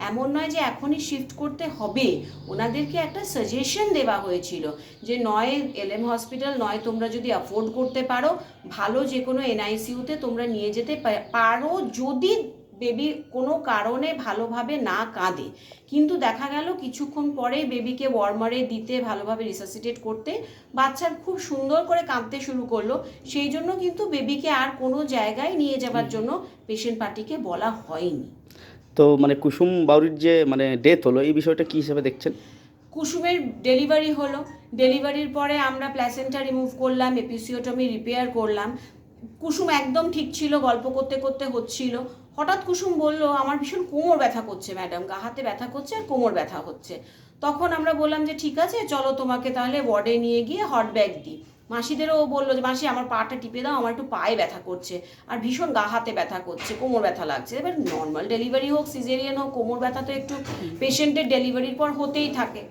এমন নয় যে এখনই শিফট করতে হবে। ওনাদেরকে একটা সাজেশন দেওয়া হয়েছিল যে নয় এলএম হসপিটাল, নয় তোমরা যদি অ্যাফোর্ড করতে পারো ভালো যে কোনো এনআইসিইউতে তোমরা নিয়ে যেতে পারো, যদি বেবি কোনো কারণে ভালোভাবে না কাঁদে। কিন্তু দেখা গেল কিছুক্ষণ পরেই বেবিকে ওয়ার্মারে দিতে, ভালোভাবে রিসাসিটেট করতে বাচ্চার খুব সুন্দর করে কাঁদতে শুরু করলো। সেই জন্য কিন্তু বেবিকে আর কোনো জায়গায় নিয়ে যাওয়ার জন্য পেশেন্ট পার্টিকে বলা হয়নি। তো মানে কুসুম বাউরির যে মানে ডেথ হলো, এই বিষয়টা কী হিসেবে দেখছেন? কুসুমের ডেলিভারি হলো, ডেলিভারির পরে আমরা প্ল্যাসেন্টা রিমুভ করলাম, এপিসিওটমি রিপেয়ার করলাম। কুসুম একদম ঠিক ছিল, গল্প করতে করতে হচ্ছিল। হঠাৎ কুসুম বলল আমার ভীষণ কোমর ব্যথা করছে ম্যাডাম, গা হাতে ব্যথা করছে আর কোমর ব্যথা হচ্ছে। তখন আমরা বললাম যে ঠিক আছে চলো তোমাকে তাহলে ওয়ার্ডে নিয়ে গিয়ে হট ব্যাগ দিই। মাসিদেরও বললো যে মাসি আমার পাটা টিপে দাও, আমার একটু পায়ে ব্যথা করছে আর ভীষণ গা হাতে ব্যথা করছে, কোমর ব্যথা লাগছে। এবার নর্মাল ডেলিভারি হোক সিজারিয়ান হোক, কোমর ব্যথা তো একটু পেশেন্টের ডেলিভারির পর হতেই থাকে।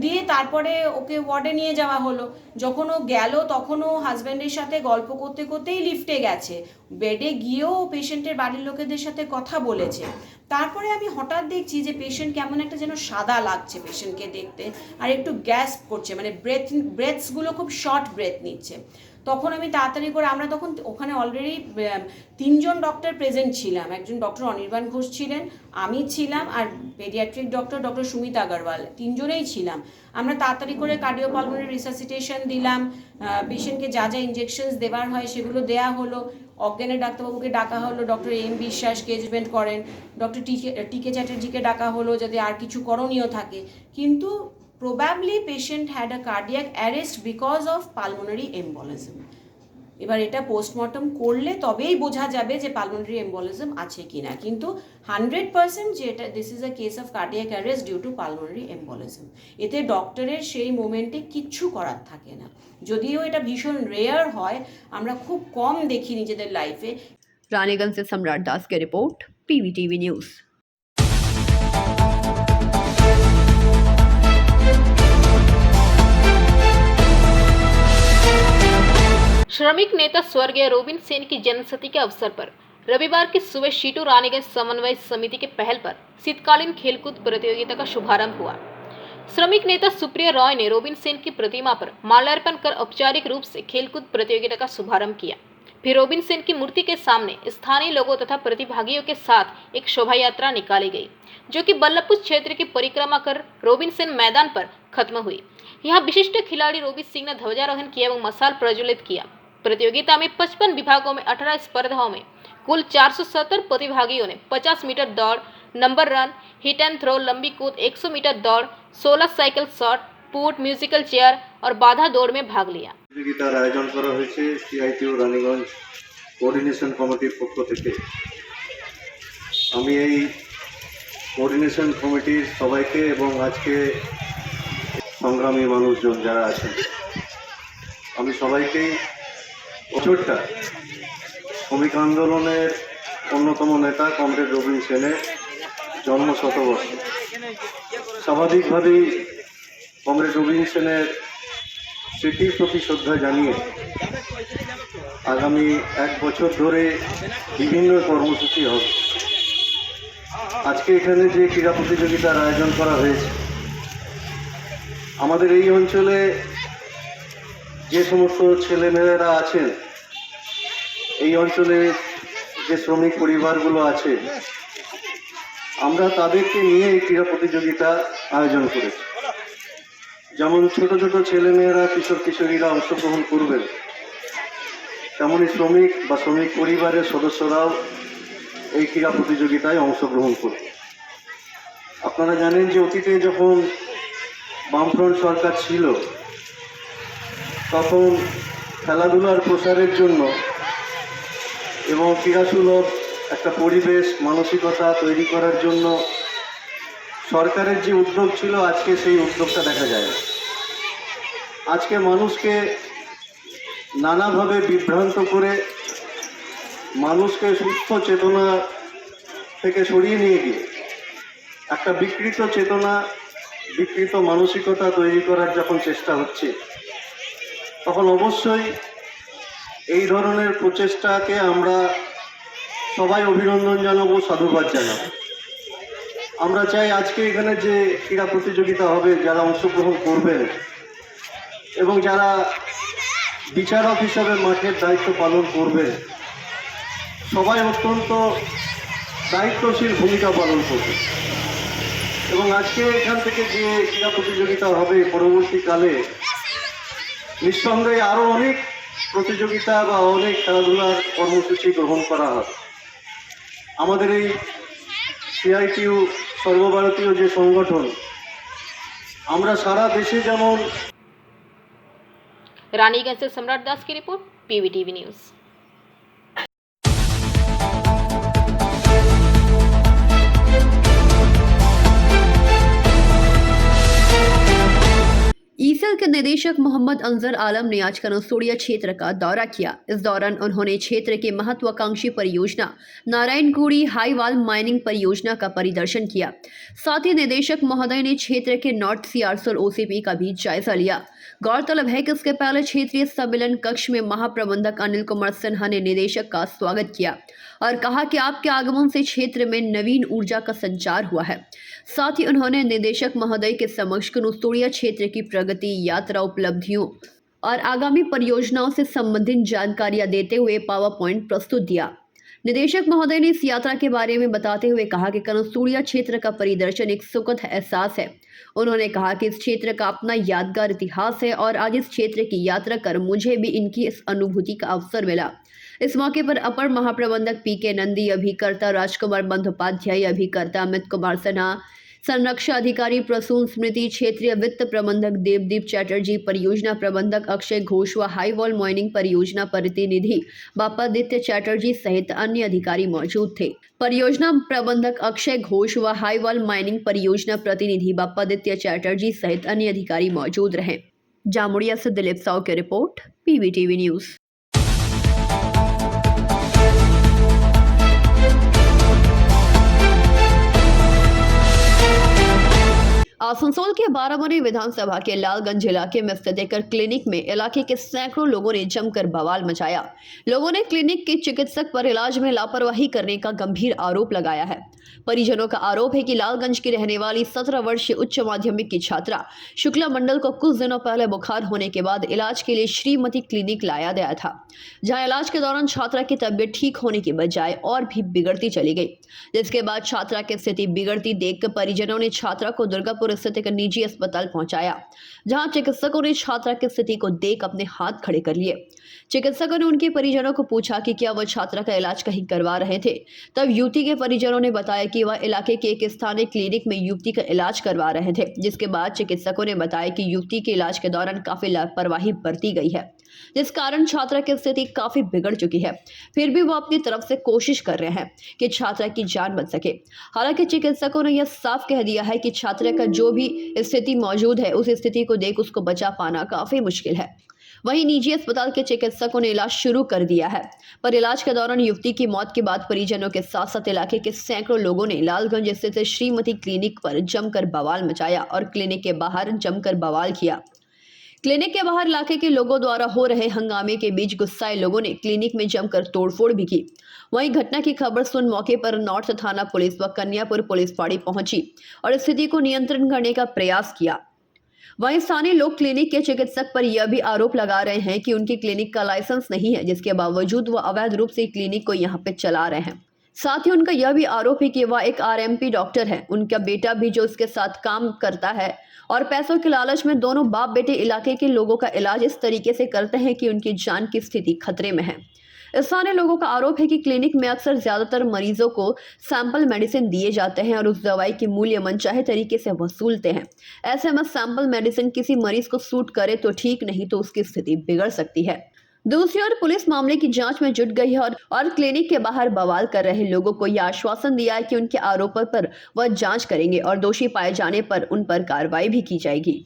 দিয়ে তারপরে ওকে ওয়ার্ডে নিয়ে যাওয়া হলো। যখন ও গেল তখন ও হাজব্যান্ডের সাথে গল্প করতে করতেই লিফটে গেছে, বেডে গিয়েও পেশেন্টের বাড়ির লোকেদের সাথে কথা বলেছে। তারপরে আমি হঠাৎ দেখছি যে পেশেন্ট কেমন একটা যেন সাদা লাগছে পেশেন্টকে দেখতে, আর একটু গ্যাস করছে, মানে ব্রেথসগুলো খুব শর্ট ব্রেথ নিচ্ছে। তখন আমি তাড়াতাড়ি করে, আমরা তখন ওখানে অলরেডি 3জন ডক্টর প্রেজেন্ট ছিলাম। একজন ডক্টর অনির্বাণ ঘোষ ছিলেন, আমি ছিলাম, আর পেডিয়াট্রিক ডক্টর সুমিত আগরওয়াল, 3জনেই ছিলাম। আমরা তাড়াতাড়ি করে কার্ডিওপালমোনারি রিসাসিটেশন দিলাম, পেশেন্টকে যা যা ইনজেকশনস দেওয়ার হয় সেগুলো দেওয়া হলো। অজ্ঞানের ডাক্তারবাবুকে ডাকা হলো, ডক্টর এম বিশ্বাস কেজমেন্ট করেন, ডক্টর টিকে চ্যাটার্জিকে ডাকা হলো যাতে আর কিছু করণীয় থাকে। কিন্তু probably patient had a cardiac arrest because of pulmonary embolism. এবার এটা পোস্টমর্টম করলে তবেই বোঝা যাবে যে পালমোনারি এম্বলিজম আছে কিনা, কিন্তু 100% যে এটা this is a case of cardiac arrest due to pulmonary embolism. এতে ডক্টরের সেই মোমেন্টে কিচ্ছু করার থাকে না। যদিও এটা ভীষণ রেয়ার হয়, আমরা খুব কম দেখি নিজেদের লাইফে। रानीगंज से सम्राट दास की रिपोर्ट, पीवीटीवी न्यूज़। श्रमिक नेता स्वर्गीय रोबिन सेन की जन्मशती के अवसर पर रविवार की सुबह शीटू रानीगंज समन्वय समिति के पहल पर शीतकालीन खेलकूद प्रतियोगिता का शुभारंभ हुआ। श्रमिक नेता सुप्रिया रॉय ने रोबिन सेन की प्रतिमा पर माल्यार्पण कर औपचारिक रूप से खेलकूद प्रतियोगिता का शुभारंभ किया। फिर रोबिन सेन की मूर्ति के सामने स्थानीय लोगों तथा प्रतिभागियों के साथ एक शोभा यात्रा निकाली गई, जो कि बल्लभपुर क्षेत्र की परिक्रमा कर रोबिन सेन मैदान पर खत्म हुई। यहाँ विशिष्ट खिलाड़ी रोबिन सिंह ने ध्वजारोहण किया एवं मशाल प्रज्वलित किया। प्रतियोगिता में 55 विभागों में 18 स्पर्धाओं में कुल 470 प्रतिभागियों ने 50 मीटर दौड़, number run, hit and throw, लंबी कूद, 100 मीटर दौड़, 16 cycle shot, put, musical chair और बाधा दौड़ में भाग लिया। প্রতিযোগিতার আয়োজন করা হয়েছে সিআইটিউ রানীগঞ্জ কোঅর্ডিনেশন কমিটির পক্ষ থেকে। আমি এই কোঅর্ডিনেশন কমিটির সবাইকে এবং আজকে সংগ্রামী মানুষজন যারা আছেন আমি সবাইকেই বছরটা শ্রমিক আন্দোলনের অন্যতম নেতা কমরেড রবীন সেনের জন্ম শতবর্ষ। স্বাভাবিকভাবেই কমরেড রবীন সেনের স্মৃতির প্রতি শ্রদ্ধা জানিয়ে আগামী 1 বছর ধরে বিভিন্ন কর্মসূচি হবে। আজকে এখানে যে ক্রীড়া প্রতিযোগিতার আয়োজন করা হয়েছে, আমাদের এই অঞ্চলে যে সমস্ত ছেলেমেয়েরা আছেন, এই অঞ্চলে যে শ্রমিক পরিবারগুলো আছে, আমরা তাদেরকে নিয়ে এই ক্রীড়া প্রতিযোগিতা আয়োজন করেছি। যেমন ছোট ছোট ছেলেমেয়েরা, কিশোর কিশোরীরা অংশগ্রহণ করবেন, তেমনই শ্রমিক বা শ্রমিক পরিবারের সদস্যরাও এই ক্রীড়া প্রতিযোগিতায় অংশগ্রহণ করবে। আপনারা জানেন যে অতীতে যখন বামফ্রন্ট সরকার ছিল, তখন খেলাধুলার প্রসারের জন্য এবং ক্রীড়াসুলভ একটা পরিবেশ মানসিকতা তৈরি করার জন্য সরকারের যে উদ্যোগ ছিল, আজকে সেই উদ্যোগটা দেখা যায় না। আজকে মানুষকে নানাভাবে বিভ্রান্ত করে মানুষকে সুস্থ চেতনা থেকে সরিয়ে নিয়ে গিয়ে একটা বিকৃত চেতনা, বিকৃত মানসিকতা তৈরি করার যখন চেষ্টা হচ্ছে, তখন অবশ্যই এই ধরনের প্রচেষ্টাকে আমরা সবাই অভিনন্দন জানাবো, সাধুবাদ জানাবো। আমরা চাই আজকে এখানে যে ক্রীড়া প্রতিযোগিতা হবে, যারা অংশগ্রহণ করবেন এবং যারা বিচারক হিসাবে মাঠের দায়িত্ব পালন করবে, সবাই অত্যন্ত দায়িত্বশীল ভূমিকা পালন করবে। এবং আজকে এখান থেকে যে ক্রীড়া প্রতিযোগিতা হবে, পরবর্তীকালে নিঃসন্দেহে আরও অনেক প্রতিযোগিতা বা অনেক খেলাধুলার কর্মসূচি গ্রহণ করা হবে। আমাদের এই সিআইটিউ সর্বভারতীয় যে সংগঠন, আমরা সারা দেশে যেমন। रानीगंज से सम्राट दास की रिपोर्ट, पीवीटीवी न्यूज। ईसेल के निदेशक मोहम्मद अंजर आलम ने आज कनसोड़िया क्षेत्र का दौरा किया। इस दौरान उन्होंने क्षेत्र के महत्वाकांक्षी परियोजना नारायणगुड़ी हाईवाल माइनिंग परियोजना का परिदर्शन किया। साथ ही निदेशक महोदय ने क्षेत्र के नॉर्थ सियारसोल ओसीपी का भी जायजा लिया। गौरतलब है कि इसके पहले क्षेत्रीय सम्मेलन कक्ष में महाप्रबंधक अनिल कुमार सिन्हा ने निदेशक का स्वागत किया और कहा कि आपके आगमन से क्षेत्र में नवीन ऊर्जा का संचार हुआ है। साथ ही उन्होंने निदेशक महोदय के समक्ष कनसोड़िया क्षेत्र की प्रगति, यात्रा, उपलब्धियों और आगामी परियोजनाओं से संबंधित जानकारियां देते हुए पावर पॉइंट प्रस्तुत दिया। निदेशक महोदय ने इस यात्रा के बारे में बताते हुए कहा कि कनसोड़िया क्षेत्र का परिदर्शन एक सुखद एहसास है। उन्होंने कहा कि इस क्षेत्र का अपना यादगार इतिहास है और आज इस क्षेत्र की यात्रा कर मुझे भी इनकी इस अनुभूति का अवसर मिला। इस मौके पर अपर महाप्रबंधक पीके नंदी, अभिकर्ता राजकुमार बंदोपाध्याय, अभिकर्ता अमित कुमार सिन्हा, संरक्षा अधिकारी प्रसून स्मृति, क्षेत्रीय वित्त प्रबंधक देवदीप चैटर्जी, परियोजना प्रबंधक अक्षय घोष व हाईवॉल माइनिंग परियोजना प्रतिनिधि बापादित्य चैटर्जी सहित अन्य अधिकारी मौजूद थे। परियोजना प्रबंधक अक्षय घोष व हाईवॉल माइनिंग परियोजना प्रतिनिधि बापादित्य चैटर्जी सहित अन्य अधिकारी मौजूद रहे। जामुड़िया से दिलीप साव की रिपोर्ट, पीवीटीवी न्यूज। आसनसोल के बारामनी विधानसभा के लालगंज इलाके में स्थित एक क्लिनिक में इलाके के सैकड़ों लोगों ने जमकर बवाल मचाया। लोगों ने क्लिनिक के चिकित्सक पर इलाज में लापरवाही करने का गंभीर आरोप लगाया है। परिजनों का आरोप है कि लालगंज की रहने वाली 17 वर्षीय उच्च माध्यमिक की छात्रा शुक्ला मंडल को कुछ दिनों पहले बुखार होने के बाद इलाज के लिए श्रीमती क्लिनिक लाया गया था, जहां इलाज के दौरान छात्रा की तबीयत ठीक होने की बजाय और भी बिगड़ती चली गई। जिसके बाद छात्रा की स्थिति बिगड़ती देखकर परिजनों ने छात्रा को दुर्गापुर स्थित एक निजी अस्पताल पहुंचाया, जहां चिकित्सकों ने छात्रा की स्थिति को देख अपने हाथ खड़े कर लिए। चिकित्सकों ने उनके परिजनों को पूछा कि क्या वह छात्रा का इलाज कहीं करवा रहे थे। तब युवती के परिजनों ने बताया कि वह इलाके के एक स्थानीय क्लिनिक में युवती का इलाज करवा रहे थे। जिसके बाद चिकित्सकों ने बताया कि युवती के इलाज के दौरान काफी लापरवाही बरती गई है। जिस कारण छात्रा की स्थिति काफी बिगड़ चुकी है। फिर भी वो अपनी तरफ से कोशिश कर रहे हैं कि छात्रा की जान बच सके। हालांकि चिकित्सकों ने यह साफ कह दिया है कि छात्रा का जो भी स्थिति मौजूद है, उस स्थिति को देख उसको बचा पाना काफी मुश्किल है। वहीं निजी अस्पताल के चिकित्सकों ने इलाज शुरू कर दिया है, पर इलाज के दौरान युवती की मौत के बाद परिजनों के साथ साथ इलाके के सैकड़ों लोगों ने लालगंज स्थित श्रीमती क्लिनिक पर जमकर बवाल मचाया और क्लिनिक के बाहर जमकर बवाल किया। क्लिनिक के बाहर इलाके के लोगों द्वारा हो रहे हंगामे के बीच गुस्साए लोगों ने क्लिनिक में जमकर तोड़फोड़ भी की। वहीं घटना की खबर सुन मौके पर नॉर्थ थाना पुलिस व कन्यापुर पुलिस फाड़ी पहुंची और स्थिति को नियंत्रण करने का प्रयास किया। वहीं स्थानीय लोग क्लिनिक के चिकित्सक पर यह भी आरोप लगा रहे हैं कि उनकी क्लिनिक का लाइसेंस नहीं है, जिसके बावजूद वह अवैध रूप से क्लिनिक को यहाँ पे चला रहे हैं। साथ ही उनका यह भी आरोप है कि वह एक आरएमपी डॉक्टर है, उनका बेटा भी जो उसके साथ काम करता है और पैसों के लालच में दोनों बाप बेटे इलाके के लोगों का इलाज इस तरीके से करते हैं कि उनकी जान की स्थिति खतरे में है। स्थानीय लोगों का आरोप है कि क्लिनिक में अक्सर ज्यादातर मरीजों को सैंपल मेडिसिन दिए जाते हैं और उस दवाई की मूल्य मनचाहे तरीके से वसूलते हैं। ऐसे में सैंपल मेडिसिन किसी मरीज को सूट करे तो ठीक, नहीं तो उसकी स्थिति बिगड़ सकती है। दूसरी ओर पुलिस मामले की जांच में जुट गई है और क्लिनिक के बाहर बवाल कर रहे लोगों को यह आश्वासन दिया है कि उनके आरोपों पर वह जांच करेंगे और दोषी पाए जाने पर उन पर कार्रवाई भी की जाएगी।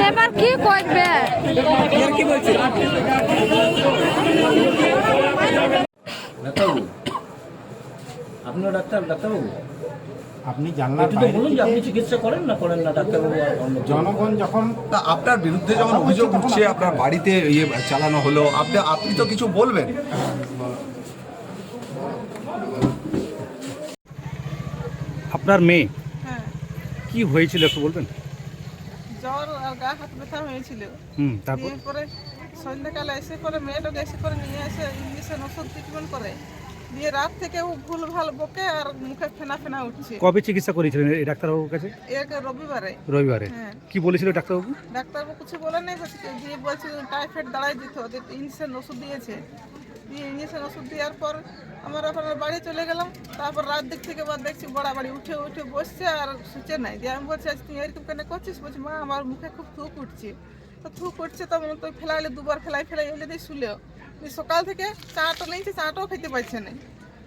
এবার কি করবে? কি বলছে ডাক্তারবাবু? আপনিও ডাক্তারবাবু? আপনি জানলার একটু তো বলুন যে আপনি চিকিৎসা করেন না করেন না ডাক্তারবাবু? জনগণ যখন আপনার বিরুদ্ধে যখন অভিযোগ উঠছে, আপনার বাড়িতে ইয়ে চালানো হলো, আপনি তো কিছু বলবেন। আপনার মেয়ে কি হয়েছিল একটু বলবেন? জ্বর আর গা হাত ব্যথা হয়েছিল। তারপর পরে সন্ধ্যাকালে এসে করে মেয়েটাকে এসে করে নিয়ে এসে ইঞ্জেকশন ওষুধ ট্রিটমেন্ট করে দিয়ে রাত থেকে ও ভুল ভাল বকে আর মুখে ফেনা ফেনা উঠছে। কবে চিকিৎসা করেছিলেন এই ডাক্তারবাবুর কাছে? এক রবিবারে। হ্যাঁ। কি বলেছিল ডাক্তারবাবু? ডাক্তারবাবু কিছু বলে নাই, দিয়ে বলছে টাইফয়েড দাঁড়াই দিত, ইঞ্জেকশন ওষুধ দিয়েছে। দিয়ে ইঞ্জেকশন ওষুধ দেওয়ার পর আমরা আপনার বাড়ি চলে গেলাম। তারপর রাত দিক থেকে দেখছি বাড়াবাড়ি উঠে উঠে বসছে আর শুচে নাই। দিয়ে আমি বলছি আজ তুই এরকম কেন করছিস? বলছি মা আমার মুখে খুব থুক উঠছে। তো থুক উঠছে তখন তো ফেলাইলে দুবার ফেলাই এলে দিয়ে শুলেও সকাল থেকে চাটা নিয়েছে, চাটাও খেতে পারছে না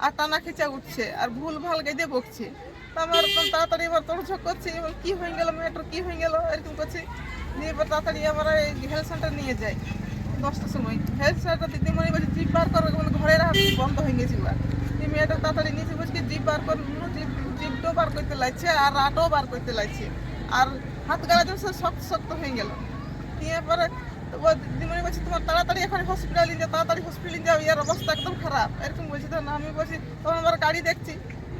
আর টানা খেঁচা উঠছে আর ভুল ভাল গেঁদে বকছে। তো আমার তাড়াতাড়ি এবার তোড়ঝোড় করছে, এবার কী হয়ে গেল মেয়েটার, কী হয়ে গেল এরকম করছে। দিয়ে এবার তাড়াতাড়ি আমরা এই হেলথ সেন্টার নিয়ে যাই 10টার সময়। হেলথ সেন্টার দিদিমণি বলছে জিপ বার করার ঘরে রাখা বন্ধ হয়ে গেছে। এবার এই মেয়েটা তাড়াতাড়ি নিয়েছে, বলছে জিপ বার কর, জিপটাও বার করতে লাগছে আর রাটও বার করতে লাগছে আর হাত গালা যেন শক্ত শক্ত হয়ে গেল। দিয়ে পরে দিদিমণি বলছে তোমার তাড়াতাড়ি এখন হসপিটালে যাও, তাড়াতাড়ি হসপিটালে যাও, ইয়ার অবস্থা একদম খারাপ এরকম বলছে। তখন আমি বলছি, তখন আমার গাড়ি দেখছি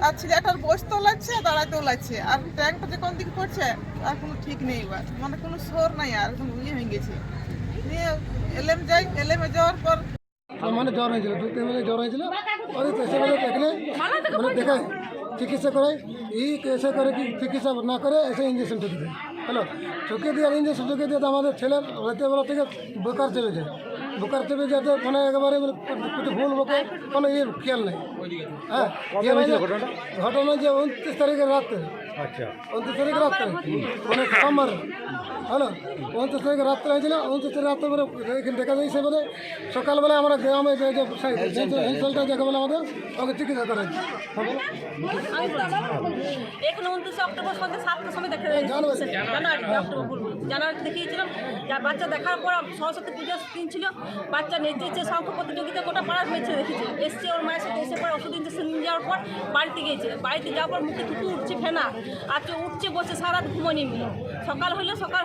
আর ছেলেটার বসতেও লাগছে দাঁড়াতেও লাগছে আর ট্যাঙ্কটা যে কোন দিকে পড়ছে আর কোনো ঠিক নেই। এবার মানে কোনো সোর নাই আর একদম ইয়ে হয়ে গেছে। নিয়ে এলএম যাই, এলএমে যাওয়ার পর মানে জ্বর হয়েছিল, 2-3 দিন জ্বর হয়েছিল। দেখলে মানে দেখায় চিকিৎসা করায়, এই এসে করে কি চিকিৎসা না করে এসে ইঞ্জেকশন ঠুকে দেয়। হ্যালো, ঠুকে দিয়ে ইঞ্জেকশন ঠুকে দিয়ে আমাদের ছেলের রাতেবেলা থেকে বোকার চলে যায়। বোকার চলে যাতে মানে একেবারে কিছু ভুল বকে কোনো খেয়াল নেই। হ্যাঁ, ঘটনা যে 29 তারিখের রাত্রে। আচ্ছা, 29 তারিখের রাত্রে মানে সোমবার। হ্যালো, 29 তারিখের রাত্রে হয়েছিল। 29 তারিখ রাত্রে পরে এখানে দেখা যায় সেবারে সকালবেলা আমরা গ্রামে হেলথ যাকে বলে আমাদের ওকে চিকিৎসা করা হচ্ছে। এখন 29 অক্টোবর সন্ধ্যে 7টার সময় দেখা জানুয়ারি দেখিয়েছিলাম। বাচ্চা দেখার পর সরস্বতী পূজার দিন ছিল, বাচ্চা নেচেছে, শঙ্খ প্রতিযোগিতা গোটা পাড়ার মেয়েছে দেখেছে। এসছে ওর মায়ের সাথে, এসে পরে ওষুধ ইঞ্জেকশন নিয়ে যাওয়ার পর বাড়িতে গিয়েছে। বাড়িতে যাওয়ার পর মুখে থুতু উঠছে ফেনা আর উঠছে বসে সারা ঘুমো নিয়ে সকাল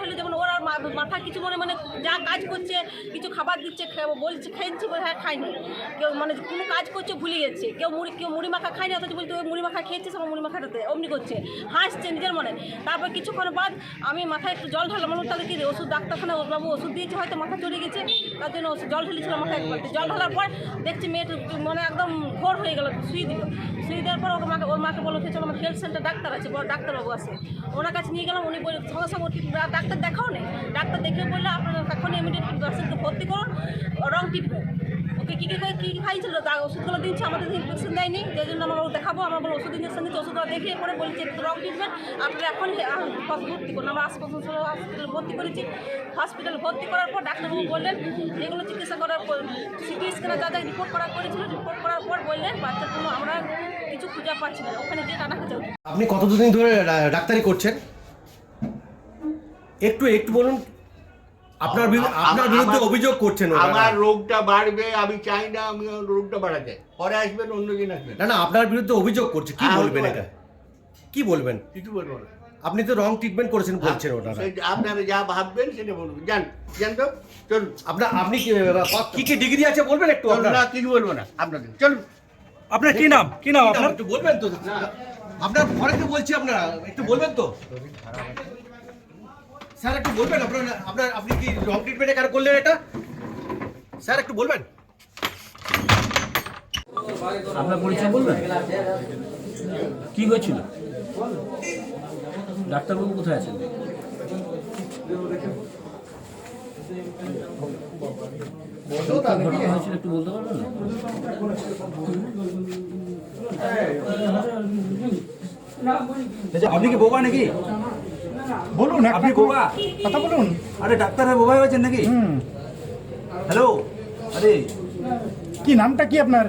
হলে যেমন ওরা মাথা কিছু মানে যা কাজ করছে, কিছু খাবার দিচ্ছে, বলছে খেয়েছি, হ্যাঁ খাইনি, কেউ মানে কোনো কাজ করছে ভুলে যাচ্ছে, কেউ মুড়ি মাখা খায়নি, অথচ বলতে মুড়ি মাখা খেয়েছে, সব মুড়ি মাখাটাতে অমনি করছে, হাসছে নিজের মনে। তারপর কিছুক্ষণ বাদ আমি মাথায় একটু জল ঢাললাম, মানে তাদের কি ওষুধ ডাক্তারখানা বাবু ওষুধ দিয়েছে, হয়তো মাথা চড়ে গেছে, তার জন্য জল ঢেলেছিলাম মাথায় একবার। জল ঢালার পর দেখছি মেয়েটা মানে একদম ঘোর হয়ে গেল, শুয়ে দেওয়ার পর ওর মাকে বলো চলো আমার হেলথ সেন্টার ডাক্তার আছে, বড় ডাক্তারবাবু আছে, ওনার কাছে নিয়ে গেলাম। উনি বলে সঙ্গে সঙ্গে ডাক্তার দেখাও নেই, ডাক্তার দেখে বললে আপনার এখন ইমিডিয়েট পেশেন্টকে ভর্তি করুন, রং ট্রিটমেন্ট। ওকে কী খাইছিল, ওষুধগুলো দিচ্ছে, আমাদের ইনফেকশন দেয়নি, যে জন্য আমরা দেখাবো, আমরা বলো ওষুধ ইঞ্জেকশন দিচ্ছে, ওষুধগুলো দেখিয়ে পরে বলছে রং ট্রিটমেন্ট, আপনারা এখন ভর্তি করুন। আমরা আশপাশ হসপিটালে ভর্তি করেছি। হসপিটালে ভর্তি করার পর ডাক্তারবাবু বললেন এগুলো চিকিৎসা করার পর সিটি স্ক্যানে যা রিপোর্ট করেছিল, রিপোর্ট করার পর বললেন বাচ্চার কোনো আমরা কিছু খুঁজে পাচ্ছি না, ওখানে গিয়ে টানা খুঁজে। আপনি কতদিন ধরে ডাক্তারি করছেন? একটু বলুন, আপনার বিরুদ্ধে অভিযোগ করছেন। আমার রোগটা বাড়বে, আমি চাই না আমি রোগটা বাড়াতে। পরে আসবেন, অন্যদিন আসবেন। না আপনার বিরুদ্ধে অভিযোগ করছে, কি বলবেন এটা? কি বলবেন? কিছু বলবো না। আপনি তো রং ট্রিটমেন্ট করেছেন বলছেন, ওটা আপনারা যা ভাববেন সেটা বলবেন। জান তো চলুন। আপনি কি ডিগ্রি আছে বলবেন একটু? না কিছু বলবো না আপনাদের, চলুন। আপনার কি নাম আপনার? একটু বলবেন তো, আপনার ঘরে তো বলছি, আপনারা একটু বলবেন তো স্যার, একটু বলবেন আপনি কি রং ট্রিটমেন্টে কেন করলেন এটা স্যার, একটু বলবেন? আপনার পরিচয় বলবেন, কি হয়েছিল? ডাক্তারবাবু কোথায় আছেন? ঘটনা হয়েছিল একটু বলতে পারবেন না? আপনি কি বোবা নাকি? বলুন, আপনি বোবা? কথা বলুন। আরে ডাক্তার বোবা হয়েছেন নাকি? হ্যালো, আরে কি নামটা কি আপনার?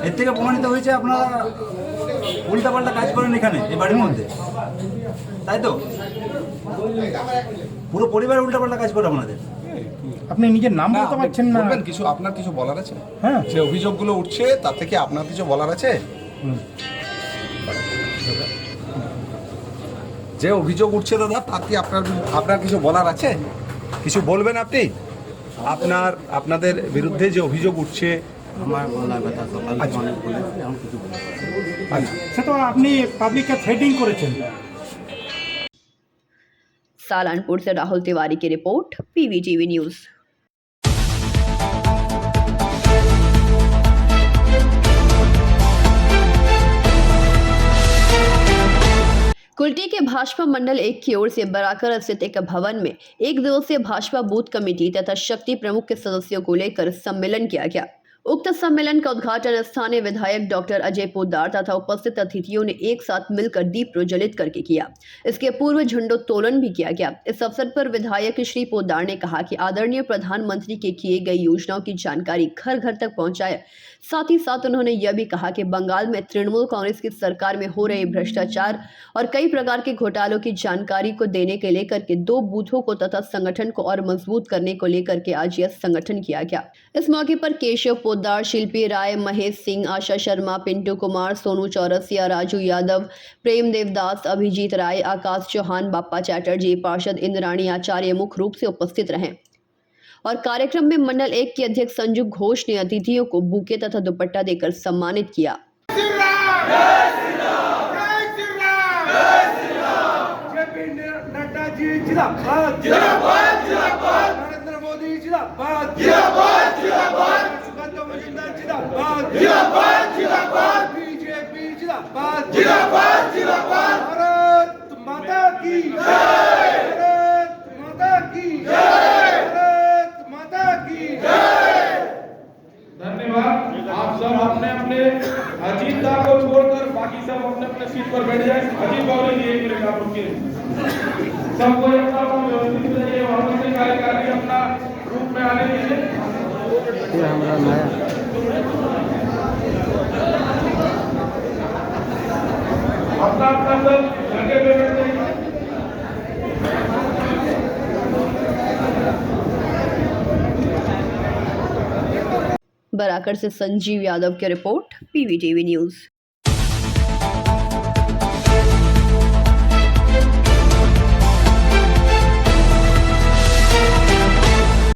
এর থেকে প্রমাণিত হয়েছে আপনারা উল্টাপাল্টা কাজ করেন এখানে, এই বাড়ির মধ্যে, তাই তো? পুরো পরিবার উল্টাপাল্টা কাজ করে আপনাদের। আপনি নিজের নাম বলতে পারছেন না? বলবেন কিছু, আপনার কিছু বলার আছে? হ্যাঁ, যে অভিযোগগুলো উঠছে তার থেকে আপনার কিছু বলার আছে? যে অভিযোগ উঠছে দাদা, তার কি আপনার কিছু বলার আছে? কিছু বলবেন আপনি? আপনাদের বিরুদ্ধে যে অভিযোগ উঠছে, আমার গলা ব্যথা সকালে অনেক বলেছে, এখন কিছু বলতে আচ্ছা, সে তো আপনি পাবলিককে থ্রেটিং করেছেন। सालानपुर से राहुल तिवारी की रिपोर्ट, PVTV न्यूज़। कुल्टी के भाजपा मंडल 1 की ओर से बराकर स्थित एक भवन में 1 दिवसीय भाजपा बूथ कमेटी तथा शक्ति प्रमुख के सदस्यों को लेकर सम्मेलन किया गया। उक्त सम्मेलन का उद्घाटन स्थानीय विधायक डॉक्टर अजय पोद्दार तथा उपस्थित अतिथियों ने एक साथ मिलकर दीप प्रज्वलित करके किया। इसके पूर्व झंडोत्तोलन भी किया गया। इस अवसर पर विधायक श्री पोद्दार ने कहा कि आदरणीय प्रधानमंत्री के किए गई योजनाओं की जानकारी घर घर तक पहुंचाए। साथ ही साथ उन्होंने यह भी कहा कि बंगाल में तृणमूल कांग्रेस की सरकार में हो रहे भ्रष्टाचार और कई प्रकार के घोटालों की जानकारी को देने के लेकर के 2 बूथों को तथा संगठन को और मजबूत करने को लेकर के आज यह संगठन किया गया। इस मौके पर केशव पोद्दार, शिल्पी राय, महेश सिंह, आशा शर्मा, पिंटू कुमार, सोनू चौरसिया, राजू यादव, प्रेम देवदास, अभिजीत राय, आकाश चौहान, बाप्पा चैटर्जी, पार्षद इंद्राणी आचार्य मुख्य रूप से उपस्थित रहे। और कार्यक्रम में मंडल 1 के अध्यक्ष संजू घोष ने अतिथियों को बुके तथा दुपट्टा देकर सम्मानित किया। नरेंद्र मोदी जिंदाबाद, जिंदाबाद, जिंदाबाद, सुगंधा मजूमदार जिंदाबाद, जिंदाबाद, जिंदाबाद, बीजेपी जिंदाबाद, जिंदाबाद, जिंदाबाद, भारत माता की जय, भारत माता की जय, भारत माता की जय। धन्यवाद। आप सब अपने अपने अजीत दा को छोड़कर बाकी सब अपने अपने सीट पर बैठ जाए। अजीत बाबू जी 1 मिनट आप रुकिए। सबको अपना व्यवस्थित करिए, वहां से कार्यकारी अपना रूप में आने दीजिए। अपना अपना सब जगह पे बैठ जाइए। बराकर से संजीव यादव की रिपोर्ट, PVTV न्यूज़।